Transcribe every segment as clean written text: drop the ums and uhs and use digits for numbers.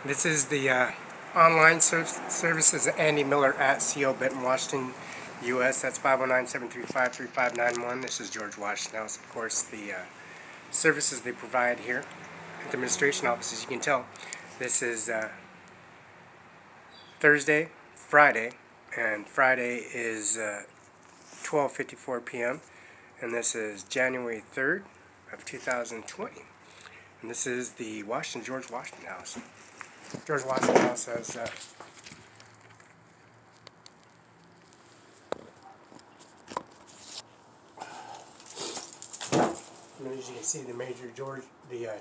This is the online services Andy Miller at CO Benton, Washington, U.S. That's 509-735-3591. This is George Washington House. Of course, the services they provide here at the administration office, as you can tell. This is Thursday, Friday, and Friday is 12:54 p.m. And this is January 3rd of 2020. And this is the George Washington House. George Washington House has as you can see, the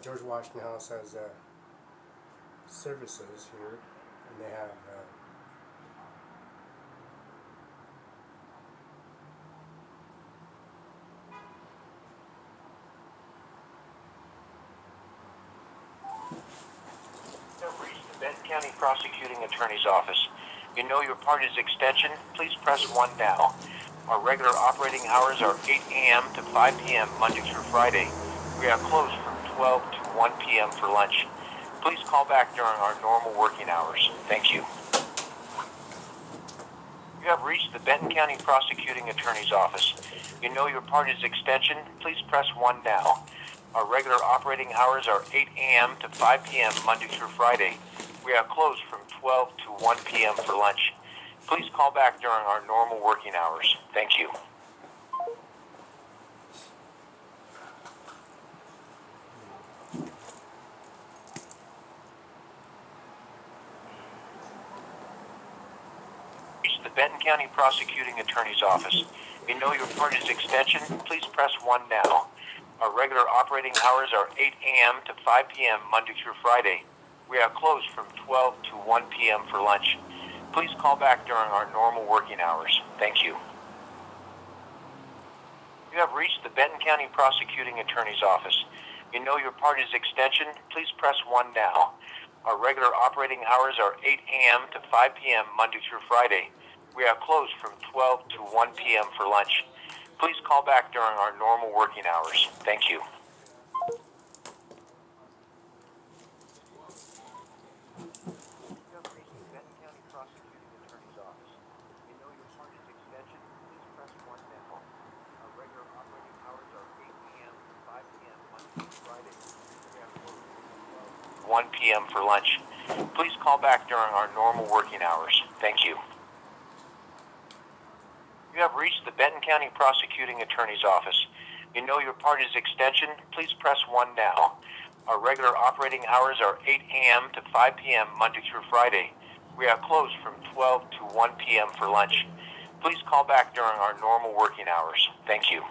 George Washington House has services here, and they have Reached the Benton County Prosecuting Attorney's Office. You know your party's extension? Please press 1 now. Our regular operating hours are 8 a.m. to 5 p.m. Monday through Friday. We are closed from 12 to 1 p.m. for lunch. Please call back during our normal working hours. Thank you. You have reached the Benton County Prosecuting Attorney's Office. You know your party's extension? Please press 1 now. Our regular operating hours are 8 a.m. to 5 p.m. Monday through Friday. We are closed from 12 to 1 p.m. for lunch. Please call back during our normal working hours. Thank you. The Benton County Prosecuting Attorney's Office. You know your party's extension? Please press 1 now. Our regular operating hours are 8 a.m. to 5 p.m. Monday through Friday. We are closed from 12 to 1 p.m. for lunch. Please call back during our normal working hours. Thank you. You have reached the Benton County Prosecuting Attorney's Office. You know your party's extension? Please press 1 now. Our regular operating hours are 8 a.m. to 5 p.m. Monday through Friday. We are closed from 12 to 1 p.m. for lunch. Please call back during our normal working hours. Thank you. One p.m. for lunch. Please call back during our normal working hours. Thank you. You have reached the Benton County Prosecuting Attorney's Office. You know your party's extension? Please press 1 now. Our regular operating hours are 8 a.m. to 5 p.m. Monday through Friday. We are closed from 12 to 1 p.m. for lunch. Please call back during our normal working hours. Thank you.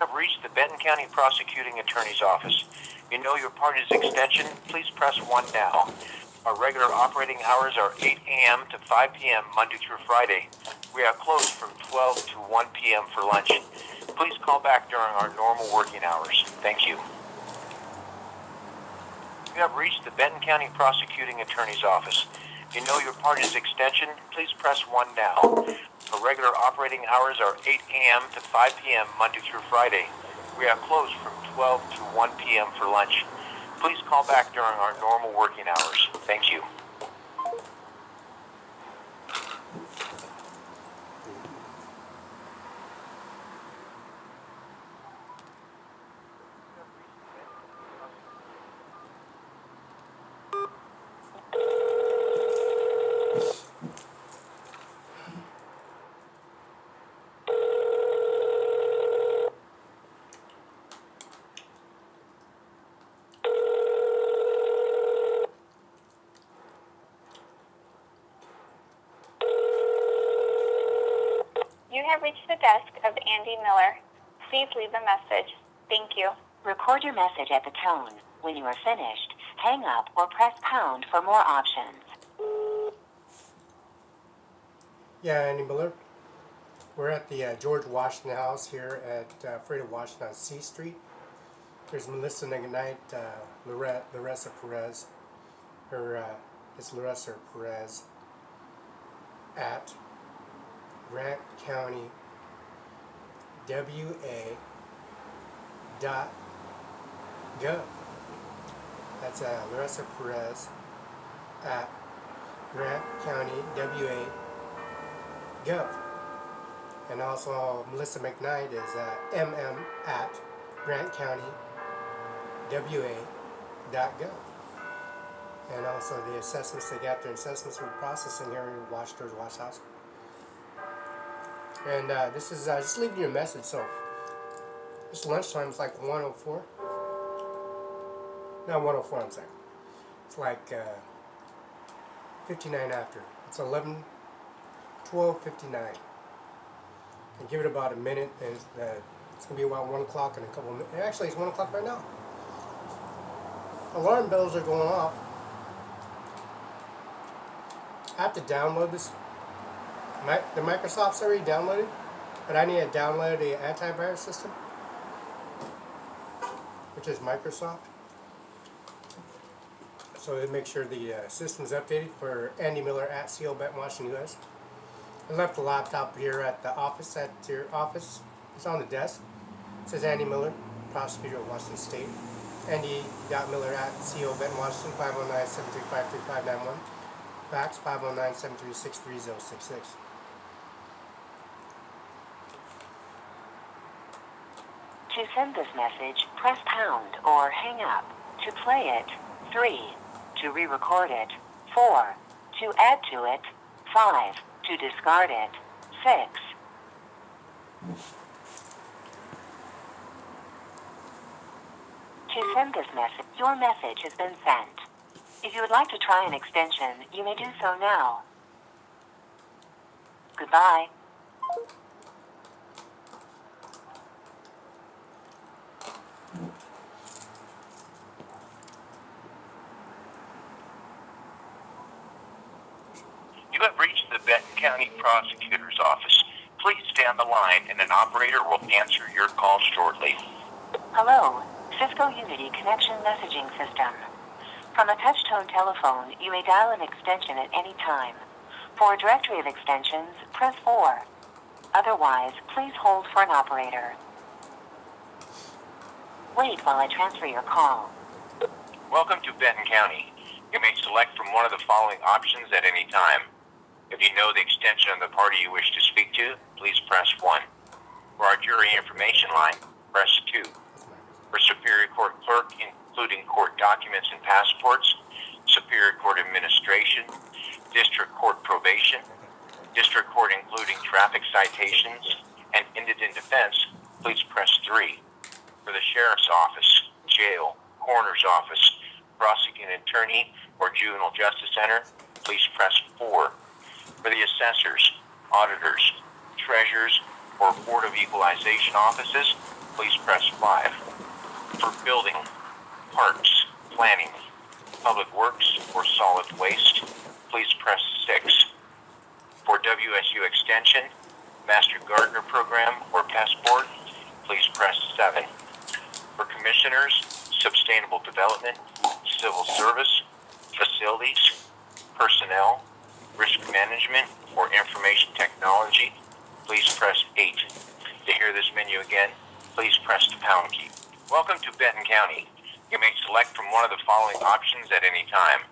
Have reached the Benton County Prosecuting Attorney's Office. You know your party's extension? Please press 1 now. Our regular operating hours are 8 a.m. to 5 p.m. Monday through Friday. We are closed from 12 to 1 p.m. for lunch. Please call back during our normal working hours. Thank you. You have reached the Benton County Prosecuting Attorney's Office. You know your party's extension? Please press 1 now. Our regular operating hours are 8 a.m. to 5 p.m. Monday through Friday. We are closed from 12 to 1 p.m. for lunch. Please call back during our normal working hours. Thank you. You have reached the desk of Andy Miller. Please leave a message. Thank you. Record your message at the tone. When you are finished, hang up or press pound for more options. Yeah, Andy Miller. We're at the George Washington House here at Freedom Washington on C Street. There's Melissa McKnight, Larissa Perez. It's Larissa Perez at Grant County WA.gov. That's Larissa Perez at Grant County WA.gov. And also Melissa McKnight is MM at Grant County WA.gov. And also the assessments, they got their assessments for processing here in George Wash House. And this is just leaving you a message. So this lunchtime is like 1:04. Not 1:04, I'm saying. It's like 59 after. It's 12:59. And give it about a minute, and it's going to be about 1 o'clock in a couple of minutes. Actually, it's 1 o'clock right now. Alarm bells are going off. I have to download this. The Microsoft's already downloaded, but I need to download the antivirus system, which is Microsoft. So to make sure the system's updated for Andy Miller at CO Benton, Washington, U.S. I left the laptop here at the office, at your office. It's on the desk. It says Andy Miller, prosecutor of Washington State. Andy.Miller at CO Benton, Washington, 509-735-3591. Fax 509-736-3066. To send this message, press pound or hang up. To play it, 3. To re-record it, 4. To add to it, 5. To discard it, 6. To send this message, your message has been sent. If you would like to try an extension, you may do so now. Goodbye. You have reached the Benton County Prosecutor's Office. Please stay on the line and an operator will answer your call shortly. Hello, Cisco Unity Connection Messaging System. From a touch-tone telephone, you may dial an extension at any time. For a directory of extensions, press 4. Otherwise, please hold for an operator. Wait while I transfer your call. Welcome to Benton County. You may select from one of the following options at any time. If you know the extension of the party you wish to speak to, please press 1. For our jury information line, press 2. For Superior Court Clerk, including court documents and passports, Superior Court Administration, District Court Probation, District Court including traffic citations, and indigent defense, please press 3. For the Sheriff's Office, Jail, Coroner's Office, Prosecuting Attorney, or Juvenile Justice Center, please press 4. For the Assessors, Auditors, Treasurers, or Board of Equalization Offices, please press 5. For Building, Parks, Planning, Public Works, or Solid Waste, please press 6. For WSU Extension, Master Gardener Program, or Passport, please press 7. For Commissioners, Sustainable Development, Civil Service, Facilities, Personnel, Risk Management, or Information Technology, please press 8. To hear this menu again, please press the pound key. Welcome to Benton County. You may select from one of the following options at any time.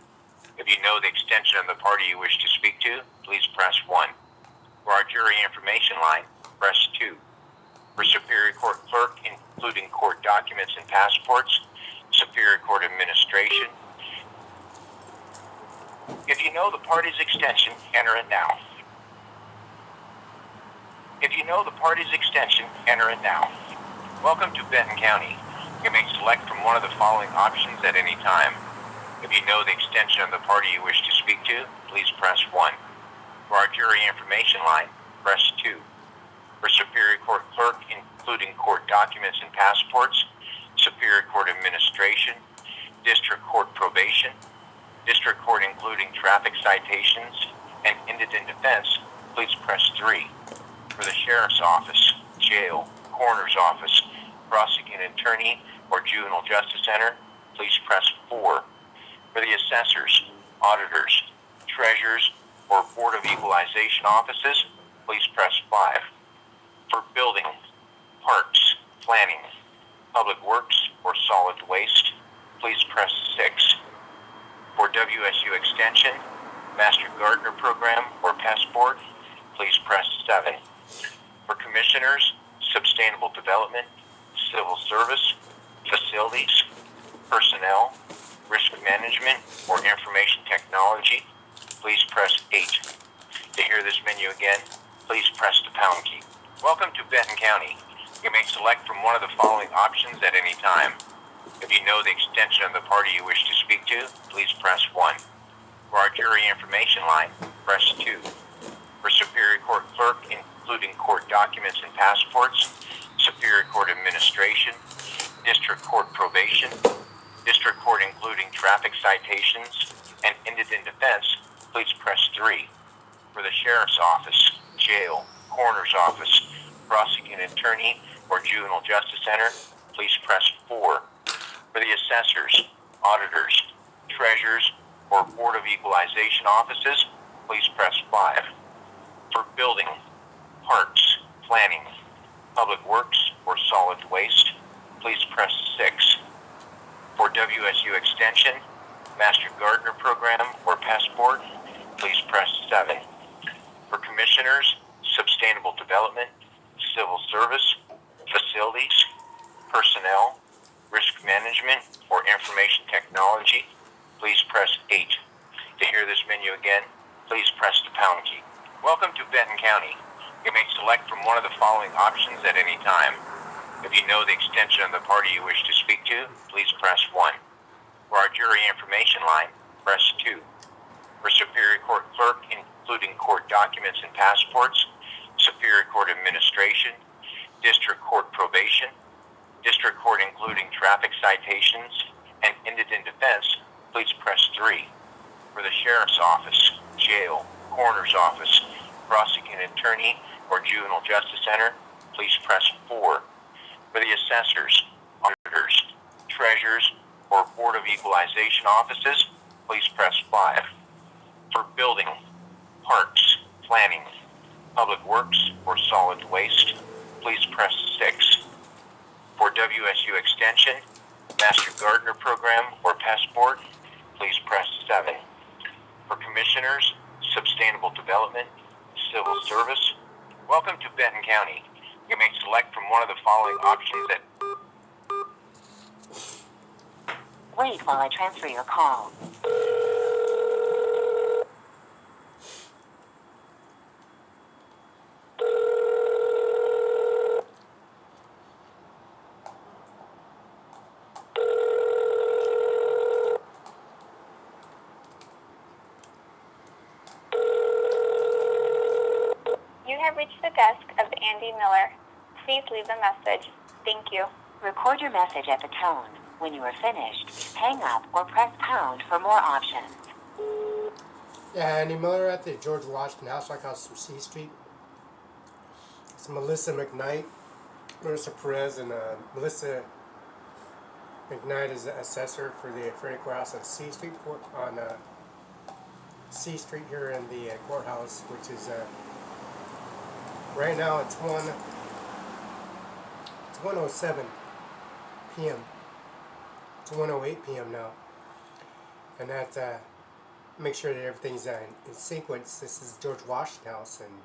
If you know the extension of the party you wish to speak to, please press 1. For our jury information line, press 2. For Superior Court Clerk, including court documents and passports, Superior Court Administration. If you know the party's extension, enter it now. If you know the party's extension, enter it now. Welcome to Benton County. You may select from one of the following options at any time. If you know the extension of the party you wish to speak to, please press 1. For our jury information line, press 2. For Superior Court Clerk, including court documents and passports, Superior Court Administration, District Court Probation, District Court including traffic citations, and indigent defense, please press 3. For the Sheriff's Office, Jail, Coroner's Office, Prosecuting Attorney, or Juvenile Justice Center, please press 4. For the Assessors, Auditors, Treasurers, or Board of Equalization Offices, please press 5. For Building, Parks, Planning, Public Works, or Solid Waste, please press 6. For WSU Extension, Master Gardener Program, or Passport, please press 7. For Commissioners, Sustainable Development, Civil Service, Facilities, Personnel, Risk Management, or Information Technology, please press 8. To hear this menu again, please press the pound key. Welcome to Benton County. You may select from one of the following options at any time. If you know the extension of the party you wish to speak to, please press 1. For our jury information line, press 2. For Superior Court Clerk, including court documents and passports, Superior Court Administration, District Court Probation, District Court including traffic citations, and indigent defense, please press 3. For the Sheriff's Office, Jail, Coroner's Office, Prosecuting Attorney, or Juvenile Justice Center, please press 4. For the Assessors, Auditors, Treasurers, or Board of Equalization Offices, please press 5. For Building, Parks, Planning, Public Works, or Solid Waste, please press 6. For WSU Extension, Master Gardener Program, or Passport, please press 7. For Commissioners, Sustainable Development, Civil Service, Facilities, Personnel, Risk Management, or Information Technology, please press 8. To hear this menu again, please press the pound key. Welcome to Benton County. You may select from one of the following options at any time. If you know the extension of the party you wish to speak to, please press 1. For our jury information line, press 2. For Superior Court Clerk, including court documents and passports, Superior Court Administration, District Court Probation, District Court including traffic citations, and indigent defense, please press 3. For the Sheriff's Office, Jail, Coroner's Office, Prosecuting Attorney, or Juvenile Justice Center, please press 4. For the Assessors, Auditors, Treasurers, or Board of Equalization Offices, please press 5. For Building, Parks, Planning, Public Works, or Solid Waste, please press 6. For WSU Extension, Master Gardener Program, or Passport, please press 7. For Commissioners, Sustainable Development, Civil Service, welcome to Benton County. You may select from one of the following options at... Wait while I transfer your call. You have reached the desk of Andy Miller. Please leave a message. Thank you. Record your message at the tone. When you are finished, hang up or press pound for more options. Yeah, Andy Miller at the George Washington House, like house from C Street. It's Melissa McKnight, Marissa Perez, and Melissa McKnight is the assessor for the Freddy Courthouse on C Street, C Street here in the courthouse, which is right now it's 1:07 p.m. It's 1:08 p.m. now, and that make sure that everything's in sequence. This is George Washington House and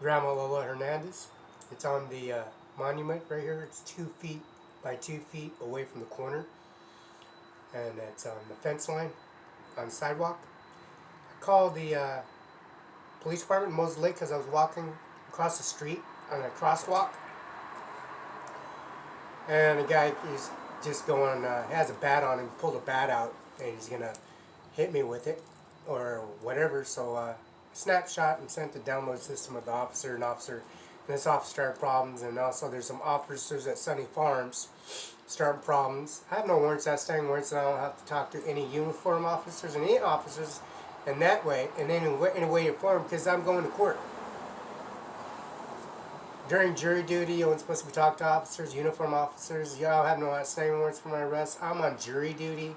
Grandma Lola Hernandez. It's on the monument right here. It's 2 feet by 2 feet away from the corner, and it's on the fence line on the sidewalk. I called the police department in Moses Lake because I was walking across the street on a crosswalk, and the guy is just going, has a bat on him, pulled a bat out, and he's gonna hit me with it or whatever. So snapshot and sent the download system of the officer, and officer This officer started problems, and also there's some officers at Sunny Farms starting problems. I have no warrants, outstanding warrants, and I don't have to talk to any uniform officers and any officers in that way, in any way or form, because I'm going to court. During jury duty, you weren't supposed to be talking to officers, uniform officers. Y'all have no outstanding warrants for my arrest. I'm on jury duty,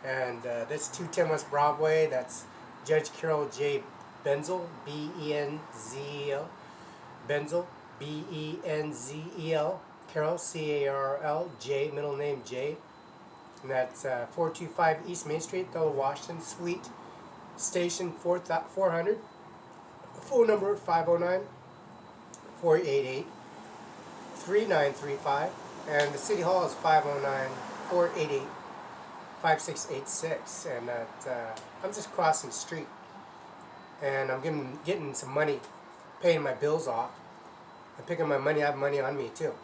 and that's 210 West Broadway. That's Judge Carol J. BENZEL, B-E-N-Z-E-L. BENZEL, B-E-N-Z-E-L. Carol, C-A-R-L, J, middle name J. And that's 425 East Main Street, Othello, Washington, Suite, Station 400. Phone number 509-488-3935. And the City Hall is 509-488-5686. And I'm just crossing the street. And I'm getting some money, paying my bills off. I'm picking my money. I have money on me too.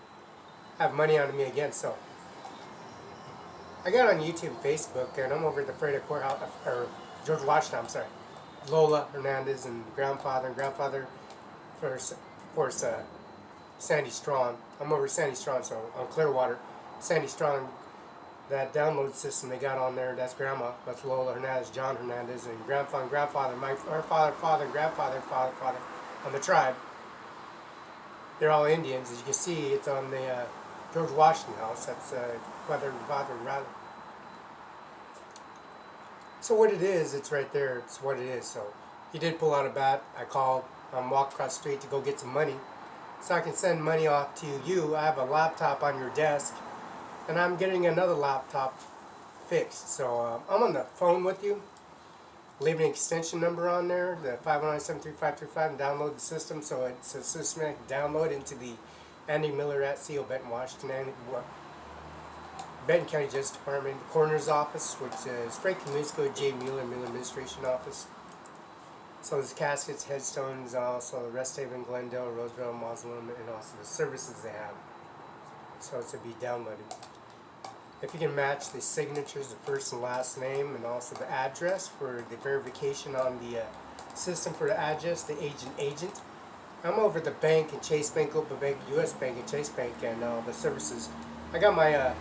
I have money on me again. So I got on YouTube and Facebook, and I'm over at the Freda Courthouse, or George Washington, I'm sorry. Lola Hernandez and grandfather, of course, Sandy Strong. I'm over Sandy Strong, so on Clearwater. Sandy Strong, that download system they got on there, that's grandma, that's Lola Hernandez, John Hernandez, and grandfather, her father, grandfather, father, on the tribe. They're all Indians. As you can see, it's on the George Washington house. That's father, rather. So what it is, it's right there. It's what it is. So he did pull out a bat. I called. I'm walking across the street to go get some money, so I can send money off to you. I have a laptop on your desk, and I'm getting another laptop fixed. So I'm on the phone with you. Leave an extension number on there, the 509-73535, and download the system. So it's a system I can download into the Andy Miller at CO Benton, Washington, Benton County Justice Department, the Coroner's Office, which is Frank Musico, J. Mueller Administration Office. So there's caskets, headstones, also the Rest Haven, Glendale, Roseville, Mausoleum, and also the services they have. So it's to be downloaded. If you can match the signatures, the first and last name, and also the address for the verification on the system for the address, the agent. I'm over at the bank and Chase Bank, Open Bank, U.S. Bank, and Chase Bank, and all the services. I got my, I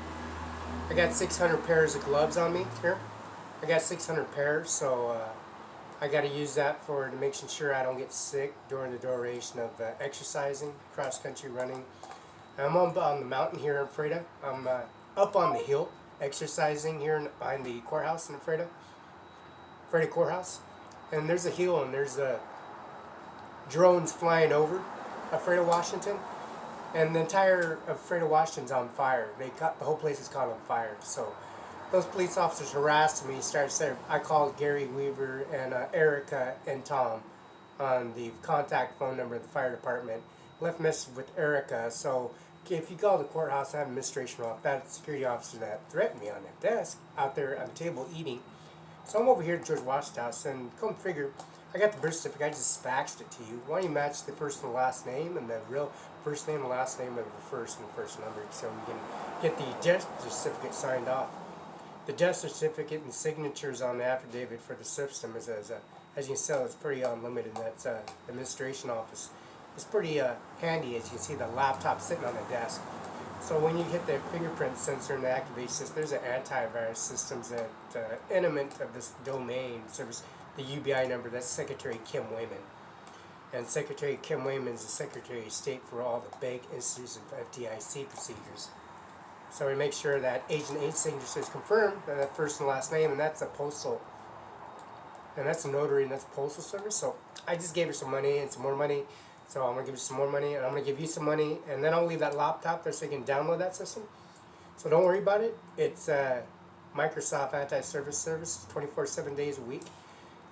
got 600 pairs of gloves on me here. I got 600 pairs, so I got to use that to make sure I don't get sick during the duration of exercising, cross-country running. I'm on the mountain here in Freda. I'm up on the hill exercising here behind the courthouse in Freda Courthouse. And there's a hill, and there's drones flying over Freda, Washington. And the entire of Freda, Washington's on fire. The whole place is caught on fire. So those police officers harassed me, started saying, I called Gary Weaver and Erica and Tom on the contact phone number of the fire department. Left a message with Erica. So if you call the courthouse, I have an administration office, that security officer that threatened me on that desk out there on the table eating. So I'm over here at George Washington House, and come figure, I got the birth certificate. I just faxed it to you. Why don't you match the first and last name and the real first name and last name of the first number, so we can get the death certificate signed off. The death certificate and signatures on the affidavit for the system is, as you can tell, it's pretty unlimited. That's the administration office. It's pretty handy, as you can see the laptop sitting on the desk. So when you hit the fingerprint sensor and the activate system, there's an antivirus systems that element of this domain service, the UBI number, that's Secretary Kim Wayman. And Secretary Kim Wayman is the Secretary of State for all the bank, institutes, and FDIC procedures. So we make sure that agent signature is confirmed, that first and last name, and that's a postal, and that's a notary, and that's a postal service. So I just gave her some money and some more money. So I'm going to give you some more money, and I'm going to give you some money, and then I'll leave that laptop there so you can download that system. So don't worry about it. It's Microsoft Anti-Service Service, 24/7 days a week.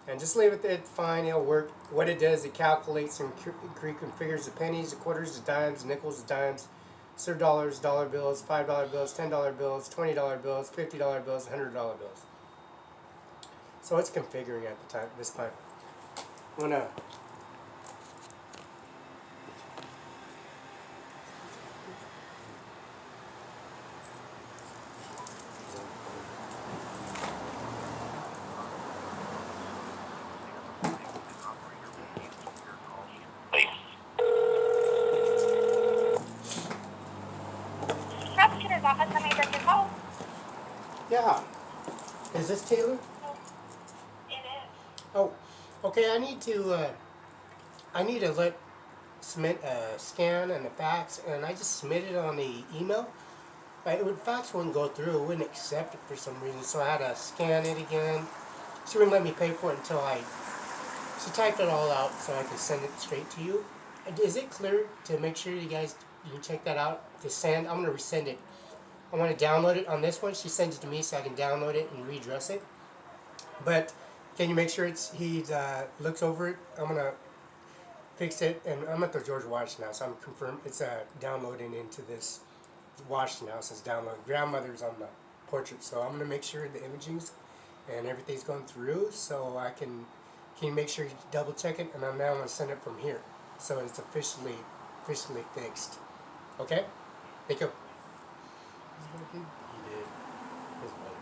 And just leave it there, fine, it'll work. What it does, it calculates and configures the pennies, the quarters, the dimes, the nickels, the dimes, $dollars, dollar bills, $5 bills, $10 bills, $20 bills, $50 bills, $100 bills. So it's configuring at the time, this time. I'm going to Yeah. Is this Taylor? It is. Oh, okay. I need to let submit a scan and a fax, and I just submitted it on the email. But fax wouldn't go through. It wouldn't accept it for some reason, so I had to scan it again. She wouldn't let me pay for it until she typed it all out so I could send it straight to you. Is it clear to make sure you can check that out? To send, I'm going to resend it. I want to download it on this one. She sends it to me so I can download it and redress it. But can you make sure he looks over it? I'm going to fix it, and I'm at the George Washington House. I'm confirmed it's downloading into this Washington House. It's downloading. Grandmother's on the portrait, so I'm going to make sure the imaging's and everything's going through, so I can you make sure you double check it, and I'm now going to send it from here, so it's officially fixed. Okay? Thank you. He did. His mother.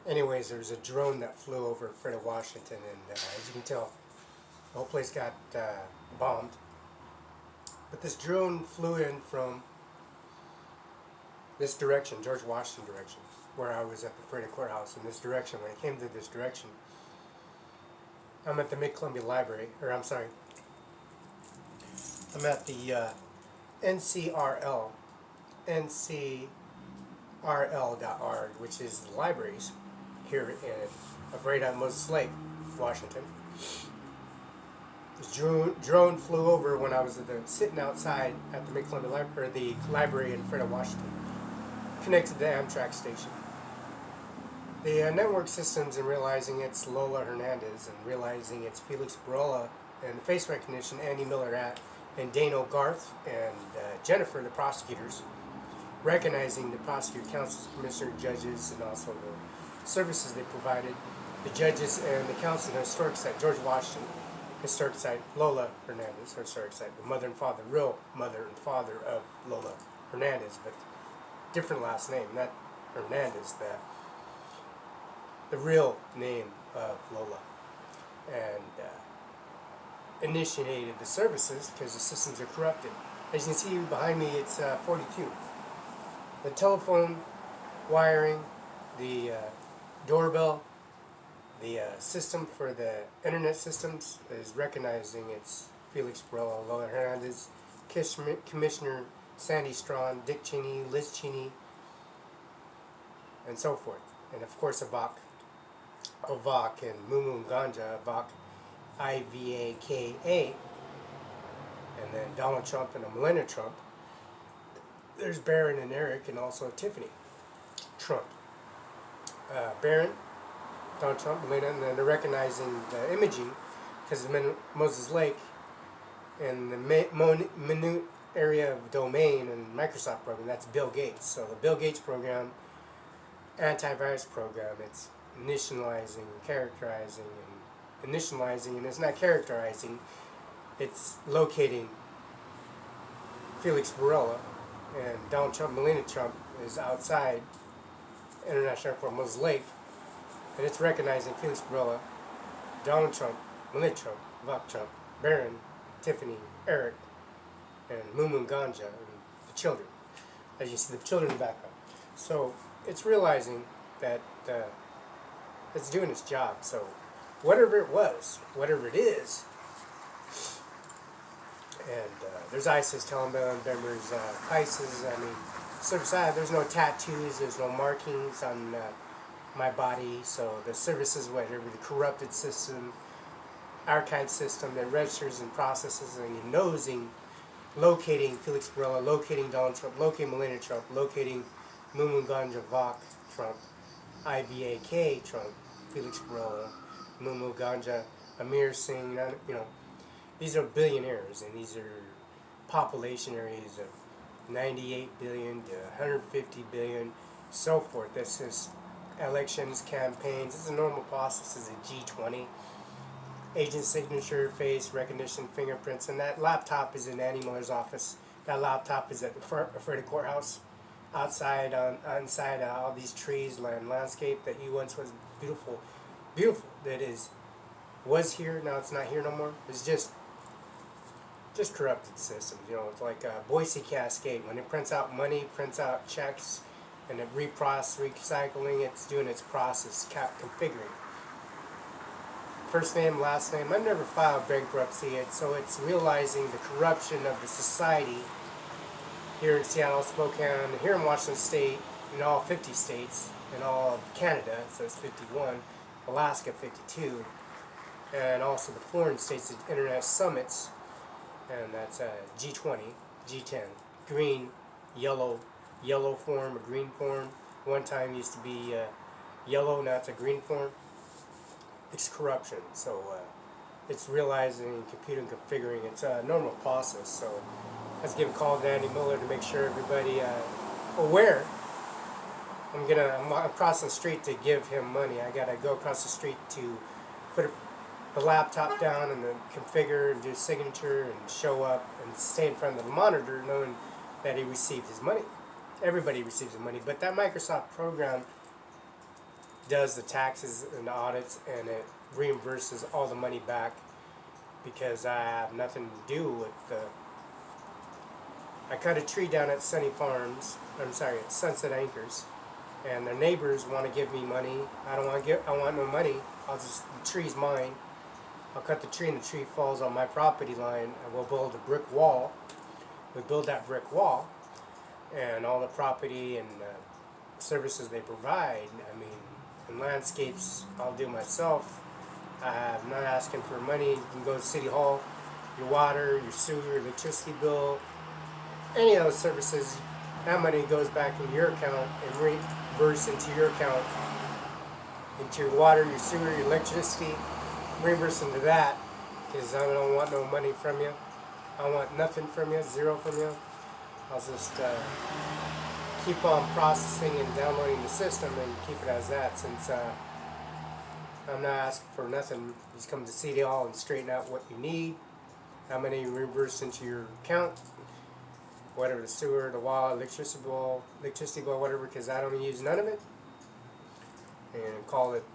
Anyways, there was a drone that flew over Fred of Washington, and as you can tell, the whole place got bombed. But this drone flew in from this direction, George Washington direction, where I was at the Fred Courthouse in this direction. When it came to this direction, I'm at the Mid-Columbia Library, or I'm sorry, I'm at the NCRL, NCRL.org, which is the libraries here right on Moses Lake, Washington. This drone flew over when I was sitting outside at the Mid-Columbia Library, or the library in Fred, Washington, connected to the Amtrak station. The network systems, and realizing it's Lola Hernandez, and realizing it's Felix Barela, and the face recognition, Andy Miller and Dano Garth, and Jennifer, the prosecutors, recognizing the prosecutor, counsels, commissioner, judges, and also the services they provided, the judges and the counsel in the historic site, George Washington Historic Site, Lola Hernandez, historic site, the mother and father, real mother and father of Lola Hernandez, but different last name, not Hernandez, the real name of Lola, and initiated the services because the systems are corrupted. As you can see behind me, it's 42. The telephone wiring, the doorbell, The system for the internet systems is recognizing it's Felix Barela, Lola Hernandez, Commissioner Sandy Strawn, Dick Cheney, Liz Cheney, and so forth. And of course Avak and Mumu Ganja, Avak IVAKA, and then Donald Trump and Melania Trump. There's Barron and Eric, and also Tiffany Trump. Barron, Donald Trump, Melania, and then they're recognizing the imaging because of Moses Lake and the minute area of domain and Microsoft program. That's Bill Gates. So the Bill Gates program, antivirus program, it's initializing, characterizing, and initializing, and it's not characterizing. It's locating Felix Barela, and Donald Trump, Melania Trump is outside International Airport, Moses Lake, and it's recognizing Felix Barela, Donald Trump, Melania Trump, Vok Trump, Barron, Tiffany, Eric, and Mumu Ganja, and the children. As you see the children in the background. So it's realizing that it's doing its job. So whatever it was, whatever it is, and there's ISIS, Taliban members, ISIS. I mean, service side. There's no tattoos. There's no markings on my body. So the services, whatever the corrupted system, archive system that registers and processes and nosing, locating Felix Barela, locating Donald Trump, locating Melania Trump, locating Mumu Ganja Vok Trump, IVAK Trump, Felix Barela, Mumu Ganja, Ajmer Singh. You know, these are billionaires, and these are population areas of 98 billion to 150 billion, so forth. This is elections, campaigns. It's a normal process. It's a G20. Agent signature, face recognition, fingerprints, and that laptop is in Annie Miller's office. That laptop is at the Freddy Courthouse, outside, inside all these trees, landscape that you once was beautiful, beautiful. That was here. Now it's not here no more. It's just corrupted systems. You know, it's like Boise Cascade. When it prints out money, prints out checks, and it recycling. It's doing its process, configuring. First name, last name. I've never filed bankruptcy, so it's realizing the corruption of the society here in Seattle, Spokane, here in Washington State, in all 50 states, in all of Canada, so it's 51, Alaska 52, and also the foreign states, the internet summits, and that's G20, G10, green, yellow form, a green form. One time used to be yellow, now it's a green form. It's corruption, so it's realizing, computing, configuring. It's a normal process. So I was giving a call to Andy Miller to make sure everybody aware. I'm crossing the street to give him money. I gotta go across the street to put the laptop down and then configure and do signature and show up and stay in front of the monitor, knowing that he received his money. Everybody receives the money, but that Microsoft program does the taxes and the audits, and it reimburses all the money back because I have nothing to do with the. I cut a tree down at Sunset Anchors, and their neighbors want to give me money. I want no money. The tree's mine. I'll cut the tree, and the tree falls on my property line. I will build a brick wall. We build that brick wall, and all the property and services they provide. I mean. And landscapes I'll do myself. I'm not asking for money. You can go to City Hall, your water, your sewer, your electricity bill, any of those services. That money goes back into your account and reimburse into your account, into your water, your sewer, your electricity, reimburse into that, because I don't want no money from you. I want nothing from you, zero from you. I'll just keep on processing and downloading the system and keep it as that, since I'm not asking for nothing. Just come to City Hall and straighten out what you need, how many you reimburse into your account, whatever, the sewer, the water, electricity bill, whatever, because I don't use none of it, and call it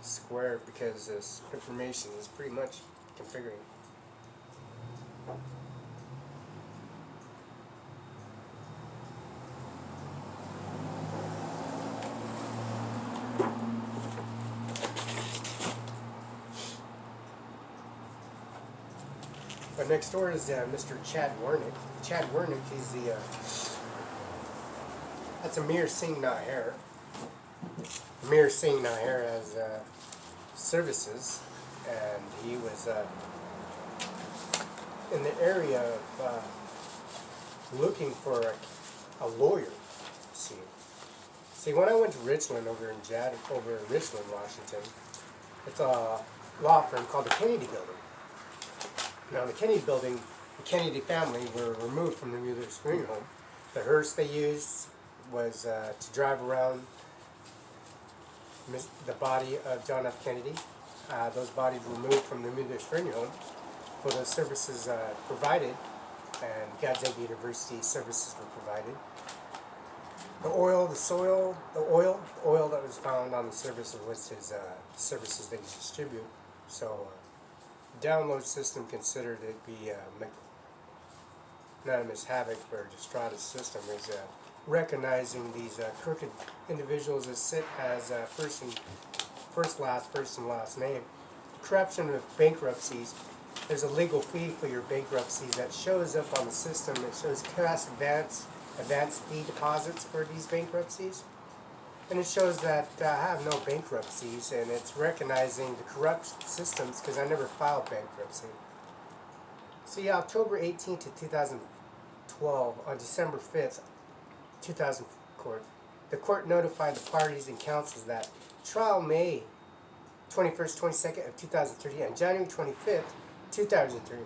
square, because this information is pretty much configuring. But next door is Mr. Chad Wernick. Chad Wernick, he's the, that's Ajmer Singh Nijjar. Ajmer Singh Nijjar has services, and he was in the area of looking for a lawyer. See, when I went to Richland over in Richland, Washington, it's a law firm called the Kennedy Building. Now, the Kennedy Building, the Kennedy family were removed from the Mueller's funeral home. The hearse they used was to drive around the body of John F. Kennedy. Those bodies were removed from the Mueller's funeral home for the services provided, and Gonzaga University services were provided. The oil that was found on the service was his services that he distributed. So, download system considered it be not a misHavoc or Distratus system is recognizing these crooked individuals as sit as first and last name. Corruption of bankruptcies. There's a legal fee for your bankruptcies that shows up on the system. It shows cash advance fee deposits for these bankruptcies. And it shows that I have no bankruptcies, and it's recognizing the corrupt systems because I never filed bankruptcy. See, October 18th of 2012, on December 5th, 2000 the court notified the parties and counsels that trial May 21st, 22nd of 2013, and January 25th, 2003,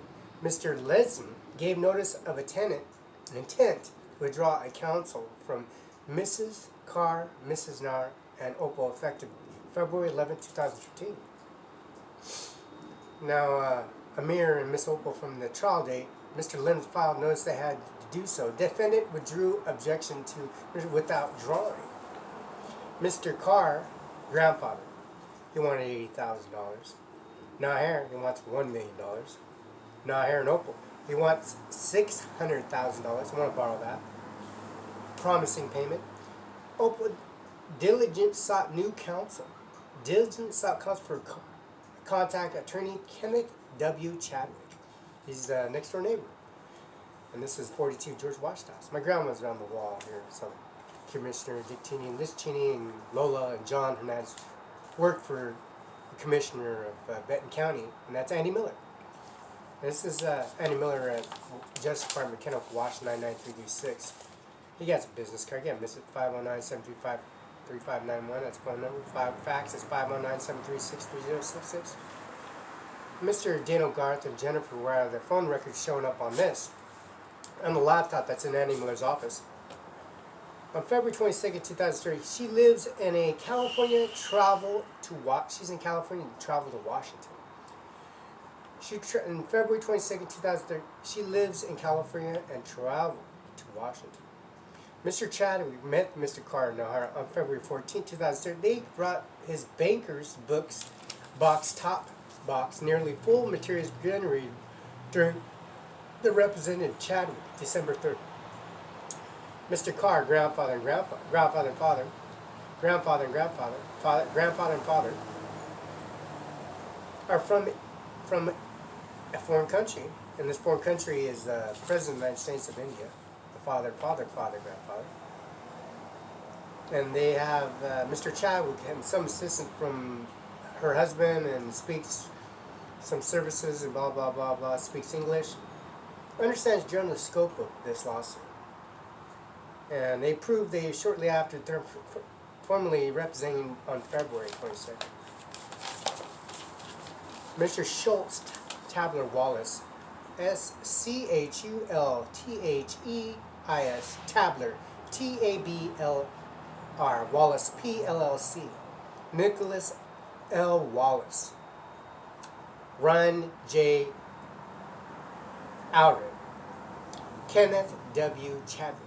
Mr. Lesson gave notice of intent to withdraw a counsel from Mrs. Carr, Mrs. Nar, and Opal effective February 11, 2013. Now, Amir and Miss Opal from the trial date, Mr. Lynn filed notice they had to do so. Defendant withdrew objection to without drawing. Mr. Carr, grandfather, he wanted $80,000. Nijjar, he wants $1 million. Nijjar and Opal, he wants $600,000. I want to borrow that. Promising payment. Opal diligent sought new counsel. Diligent sought counsel for contact attorney Kenneth W. Chadwick. He's the next door neighbor. And this is 42 George Washington House. My grandma's around the wall here. So Commissioner Dick Cheney and Liz Cheney and Lola and John Hernandez worked for the Commissioner of Benton County, and that's Andy Miller. This is Andy Miller at Justice Department, Kenneth Wash 99336. He got a business card. Again, miss it 509-735-3591. That's phone number. Fax is 509-736-3066. Mr. Dano Garth and Jennifer Wire, their phone records showing up on this, on the laptop that's in Andy Miller's office. On February 22nd, 2003, she lives in a California she's in California to travel to Washington. In February 22nd, 2003, she lives in California and traveled to Washington. Mr. Chadwick met Mr. Carr on February 14, 2003. They brought his banker's top box, nearly full materials generated during the Representative Chadwick, December 3rd. Mr. Carr, grandfather and father, are from a foreign country, and this foreign country is the President of the United States of India, the grandfather. And they have Mr. Chadwick and some assistant from her husband, and speaks some services and blah blah blah blah, speaks English, understands generally the scope of this lawsuit. And they proved they shortly after they're formally representing on February 22nd. Mr. Schultz Tabler Wallace, SCHULTHEIS Tabler, TABLR Wallace PLLC, Nicholas L. Wallace, Ryan J. Outer, Kenneth W. Chadwick,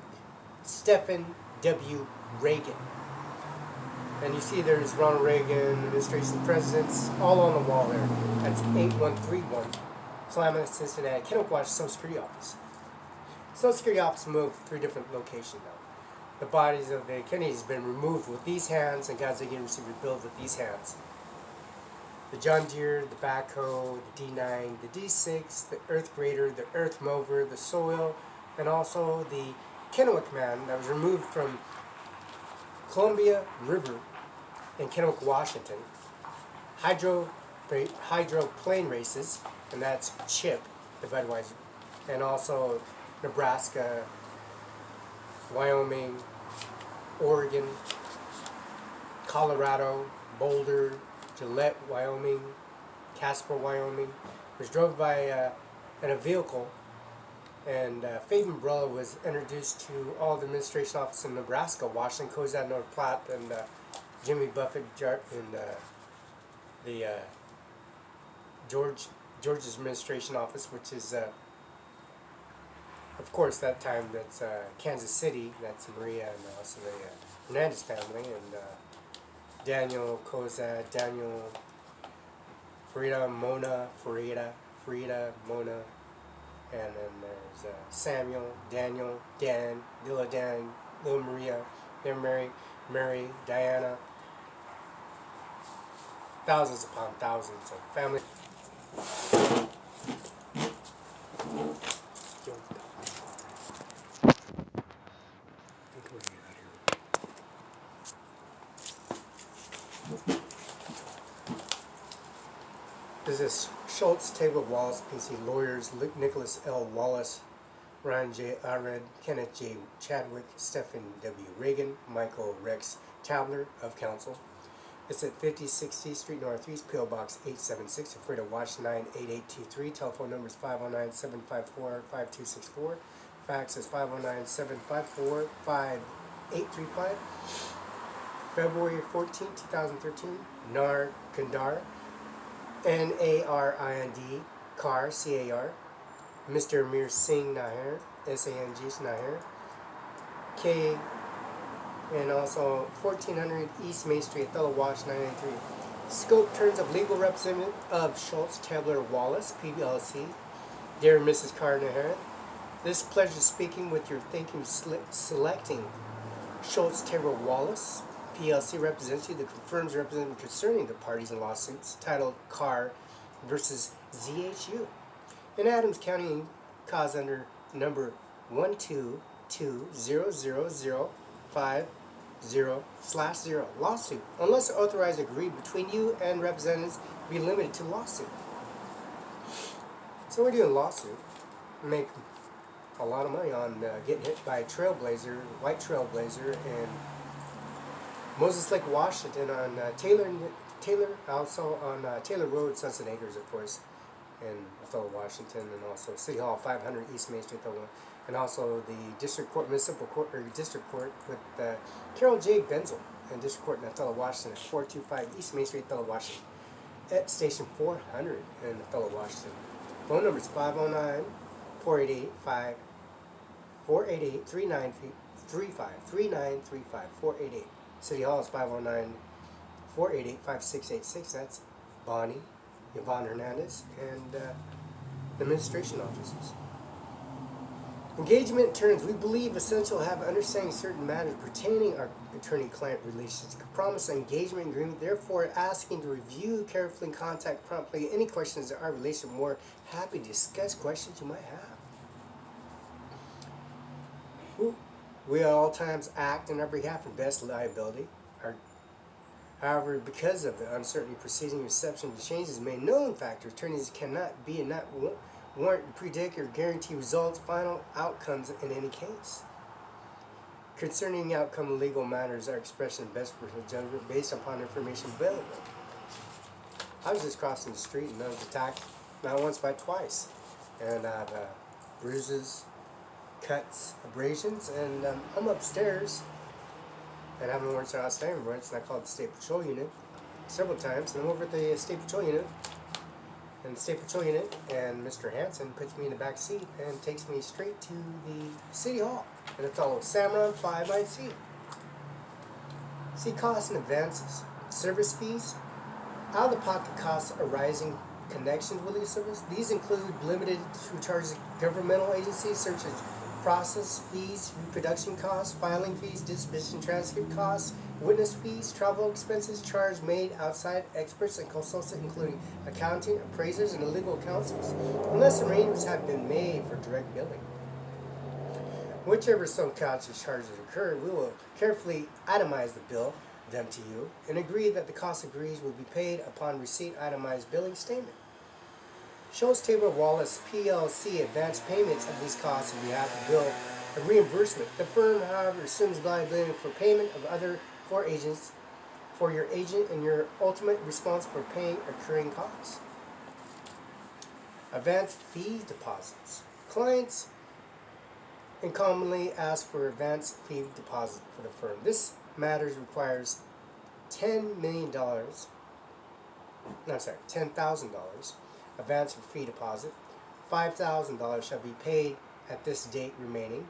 Stephen W. Reagan. And you see there's Ronald Reagan, administration presidents, all on the wall there. That's 8131, Klamath, Cincinnati, Kennewash Social Security Office. Social Security Office moved to 3 different locations now. The bodies of the Kennedys have been removed with these hands, and God's University rebuilt with these hands. the John Deere, the backhoe, the D9, the D6, the earth grader, the earth mower, the soil, and also the Kennewick man that was removed from Columbia River in Kennewick, Washington. Hydroplane races, and that's Chip, the Budweiser, and also Nebraska, Wyoming, Oregon, Colorado, Boulder, Gillette, Wyoming, Casper, Wyoming. It was drove by in a vehicle, and Felix Barela was introduced to all the administration offices in Nebraska, Washington, Cozad, North Platte, and Jimmy Buffett, and the George's administration office, which is of course that time that's Kansas City. That's Maria and also the Hernandez family, and Daniel Cozad, Daniel Frida, Mona, Mona, and then there's Samuel, Daniel, Dan, Lila Dan, Lil Maria, they're Mary, Diana. Thousands upon thousands of family. This is Schultz, Taylor Wallace, PC lawyers, Nicholas L. Wallace, Ryan J. Ared, Kenneth J. Chadwick, Stephen W. Reagan, Michael Rex Tabler of counsel. It's at 5060 Street Northeast, P.O. Box 876, Freda, Washington 98823. Telephone number is 509-754-5264. Fax is 509-754-5835. February 14, 2013. Nar Kandar, N-A-R-I-N-D, Car, C-A-R. Mr. Ajmer Singh Nijjar, S-A-N-G, Nijjar. K, and also 1400 East Main Street, Othello, Washington 993. Scope terms of legal representative of Schultz, Tabler, Wallace, PLC. Dear Mrs. Nijjar, this pleasure speaking with your thinking selecting Schultz, Tabler, Wallace, PLC representative that confirms representative concerning the parties and lawsuits titled Carr versus ZHU in Adams County, cause under number 122200050/0 lawsuit, unless authorized agreed between you and representatives, be limited to lawsuit. So we're doing lawsuit. Make a lot of money on getting hit by a trailblazer, white trailblazer, and Moses Lake, Washington, on Taylor, also on Taylor Road, Sunset Acres, of course, in Othello, Washington, and also City Hall, 500 East Main Street, Othello, and also the District Court, Municipal Court, or District Court with Carol J. Benzel, and District Court in Othello, Washington, 425 East Main Street, Othello, Washington, at Station 400 in Othello, Washington. Phone number is 509-488-3935, 488. City Hall is 509-488-5686. That's Bonnie, Yvonne Hernandez, and the administration offices. Engagement terms. We believe essential to have understanding certain matters pertaining our attorney-client relations. Promise an engagement agreement, therefore asking to review carefully and contact promptly any questions that our relation. More happy to discuss questions you might have. We at all times act in our behalf for best liability. However, because of the uncertainty preceding reception to changes made known factor, attorneys cannot be and not warrant, predict, or guarantee results, final outcomes in any case. Concerning the outcome of legal matters, our expression of best personal judgment based upon information available. I was just crossing the street and I was attacked not once but twice, and I have bruises, cuts, abrasions, and I'm upstairs, and I haven't worked outstanding warrants, and I called the State Patrol Unit several times, and I'm over at the State Patrol Unit, and Mr. Hanson puts me in the back seat and takes me straight to the City Hall, and it's all Cimaron 5IC. See, costs and advances, service fees, out-of-the-pocket costs arising connections with the service. These include limited to charges of governmental agencies such as process fees, reproduction costs, filing fees, disposition transcript costs, witness fees, travel expenses, charges made outside experts and consultants, including accounting, appraisers, and legal counsels, unless arrangements have been made for direct billing. Whichever sum counts as charges occur, we will carefully itemize the bill them to you and agree that the cost agrees will be paid upon receipt itemized billing statement. Schultz Tabor Wallace PLC advanced payments of these costs on behalf of bill a reimbursement. The firm, however, assumes liability for payment of other for agents for your agent and your ultimate response for paying occurring costs. Advance fee deposits. Clients commonly ask for advance fee deposit for the firm. This matters requires $10,000 advance for fee deposit. $5,000 shall be paid at this date remaining.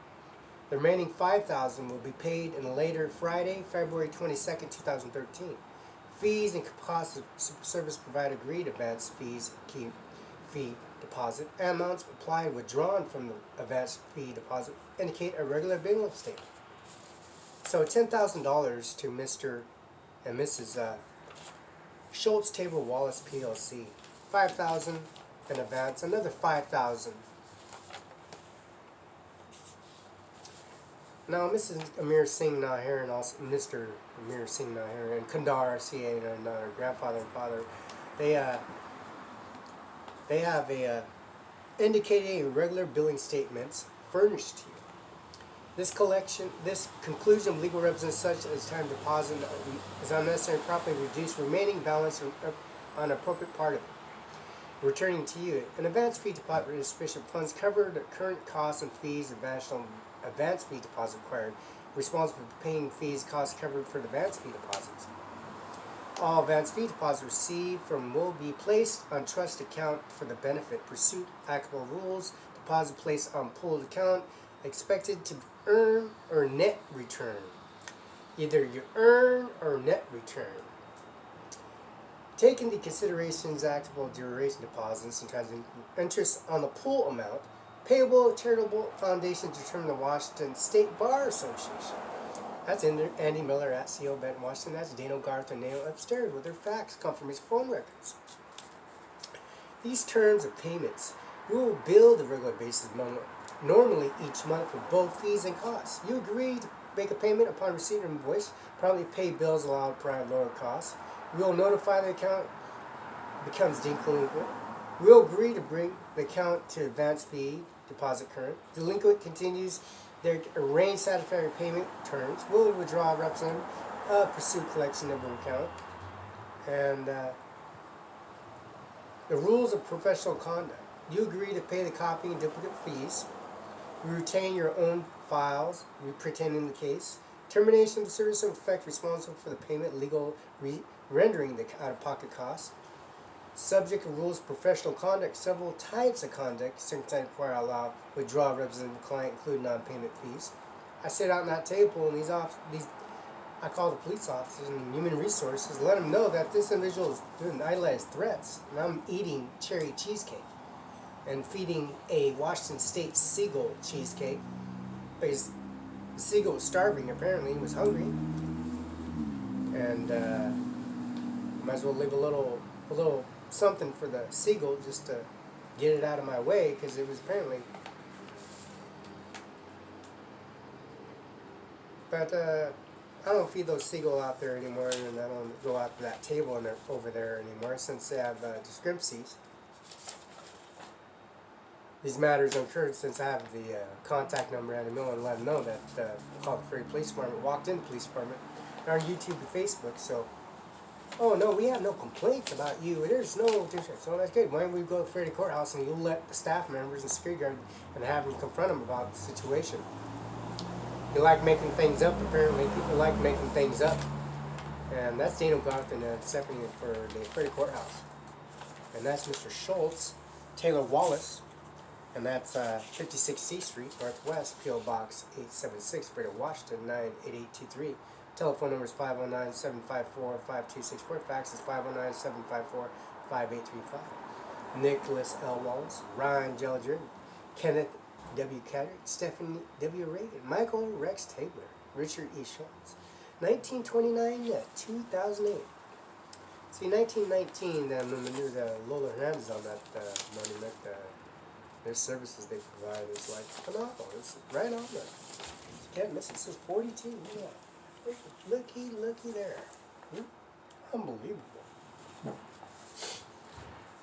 The remaining $5,000 will be paid in a later Friday, February 22nd, 2013. Fees and costs of service provider agreed advance fees fee deposit and amounts applied withdrawn from the advance fee deposit indicate a regular billing statement. So $10,000 to Mr. and Mrs. Schultz Tabor Wallace PLC. $5,000 in advance, another $5,000. Now, Mrs. Ajmer Singh Nijjar and also Mr. Ajmer Singh Nijjar and Kandar CA and her grandfather and father, they have indicating irregular billing statements furnished to you. This conclusion of legal represents such as time deposit is unnecessary and properly reduce remaining balance on appropriate part of it. Returning to you, an advance fee deposit is sufficient funds cover the current costs and fees of advance fee deposit required, responsible for paying fees costs covered for the advance fee deposits. All advance fee deposits received from will be placed on trust account for the benefit, pursuit, applicable rules, deposit placed on pooled account, expected to earn or net return. Either you earn or net return. Taking into considerations applicable duration deposits and transaction interest on the pool amount, payable charitable foundation determined the Washington State Bar Association. That's Andy Miller at CO Benton, Washington. That's Dano Garth and Nail upstairs with their fax confirmation phone records. These terms of payments we will bill the regular basis normally each month for both fees and costs. You agree to make a payment upon receipt of invoice, probably pay bills allowed prior lower costs. We will notify the account becomes delinquent. We'll agree to bring the account to advance fee deposit current. Delinquent continues their arranged satisfactory payment terms. We'll withdraw representative, pursue collection of the account. And the rules of professional conduct. You agree to pay the copy and duplicate fees. You retain your own files, you pretend in the case. Termination of the service of effect responsible for the payment, legal rendering the out-of-pocket costs. Subject to rules of professional conduct, several types of conduct, certain require allow withdraw representative client, including non-payment fees. I sit out on that table and I call the police officers and human resources, let them know that this individual is doing idolized threats, and I'm eating cherry cheesecake and feeding a Washington State seagull cheesecake because the seagull was starving. Apparently, he was hungry, and might as well leave a little something for the seagull just to get it out of my way, because it was apparently. But I don't feed those seagull out there anymore, and I don't go out to that table and over there anymore since they have discrepancies. These matters occurred since I have the contact number at the mill and let them know that I called the Ferry Police Department, walked in the police department, our YouTube and Facebook, so. Oh no, we have no complaints about you. There's no difference. So that's good. Why don't we go to the Ferry Courthouse and you'll let the staff members and security guard and have them confront them about the situation. You like making things up, apparently. People like making things up. And that's Dano Garth and Stephanie for the Ferry Courthouse. And that's Mr. Schultz, Taylor Wallace. And that's 56 C Street, Northwest, P.O. Box 876, Greater Washington, 98823. Telephone number is 509-754-5264. Fax is 509-754-5835. Nicholas L. Wallace, Ryan Jellinger, Kenneth W. Caddick, Stephanie W. Reagan, Michael Rex Taylor, Richard E. Schultz, 1929 to 2008. See, 1919, the Lola Hernandez on that monument, their services they provide is like phenomenal. It's right on there. You can't miss it. It says 42. Yeah. Looky there. Unbelievable.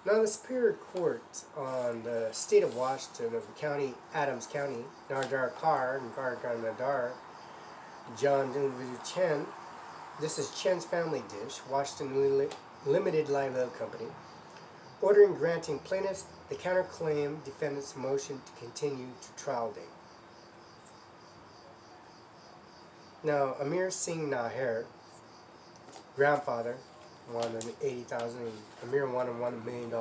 Now, the Superior Court on the state of Washington of the county, Adams County, Nardar Carr and Gargar Nadar, John Dunwoody Chen. This is Chen's Family Dish, Washington Limited Liability Company, ordering granting plaintiffs the counterclaim defendant's motion to continue to trial date. Now, Ajmer Singh Nijjar, grandfather, wanted $80,000, and Amir wanted $1 million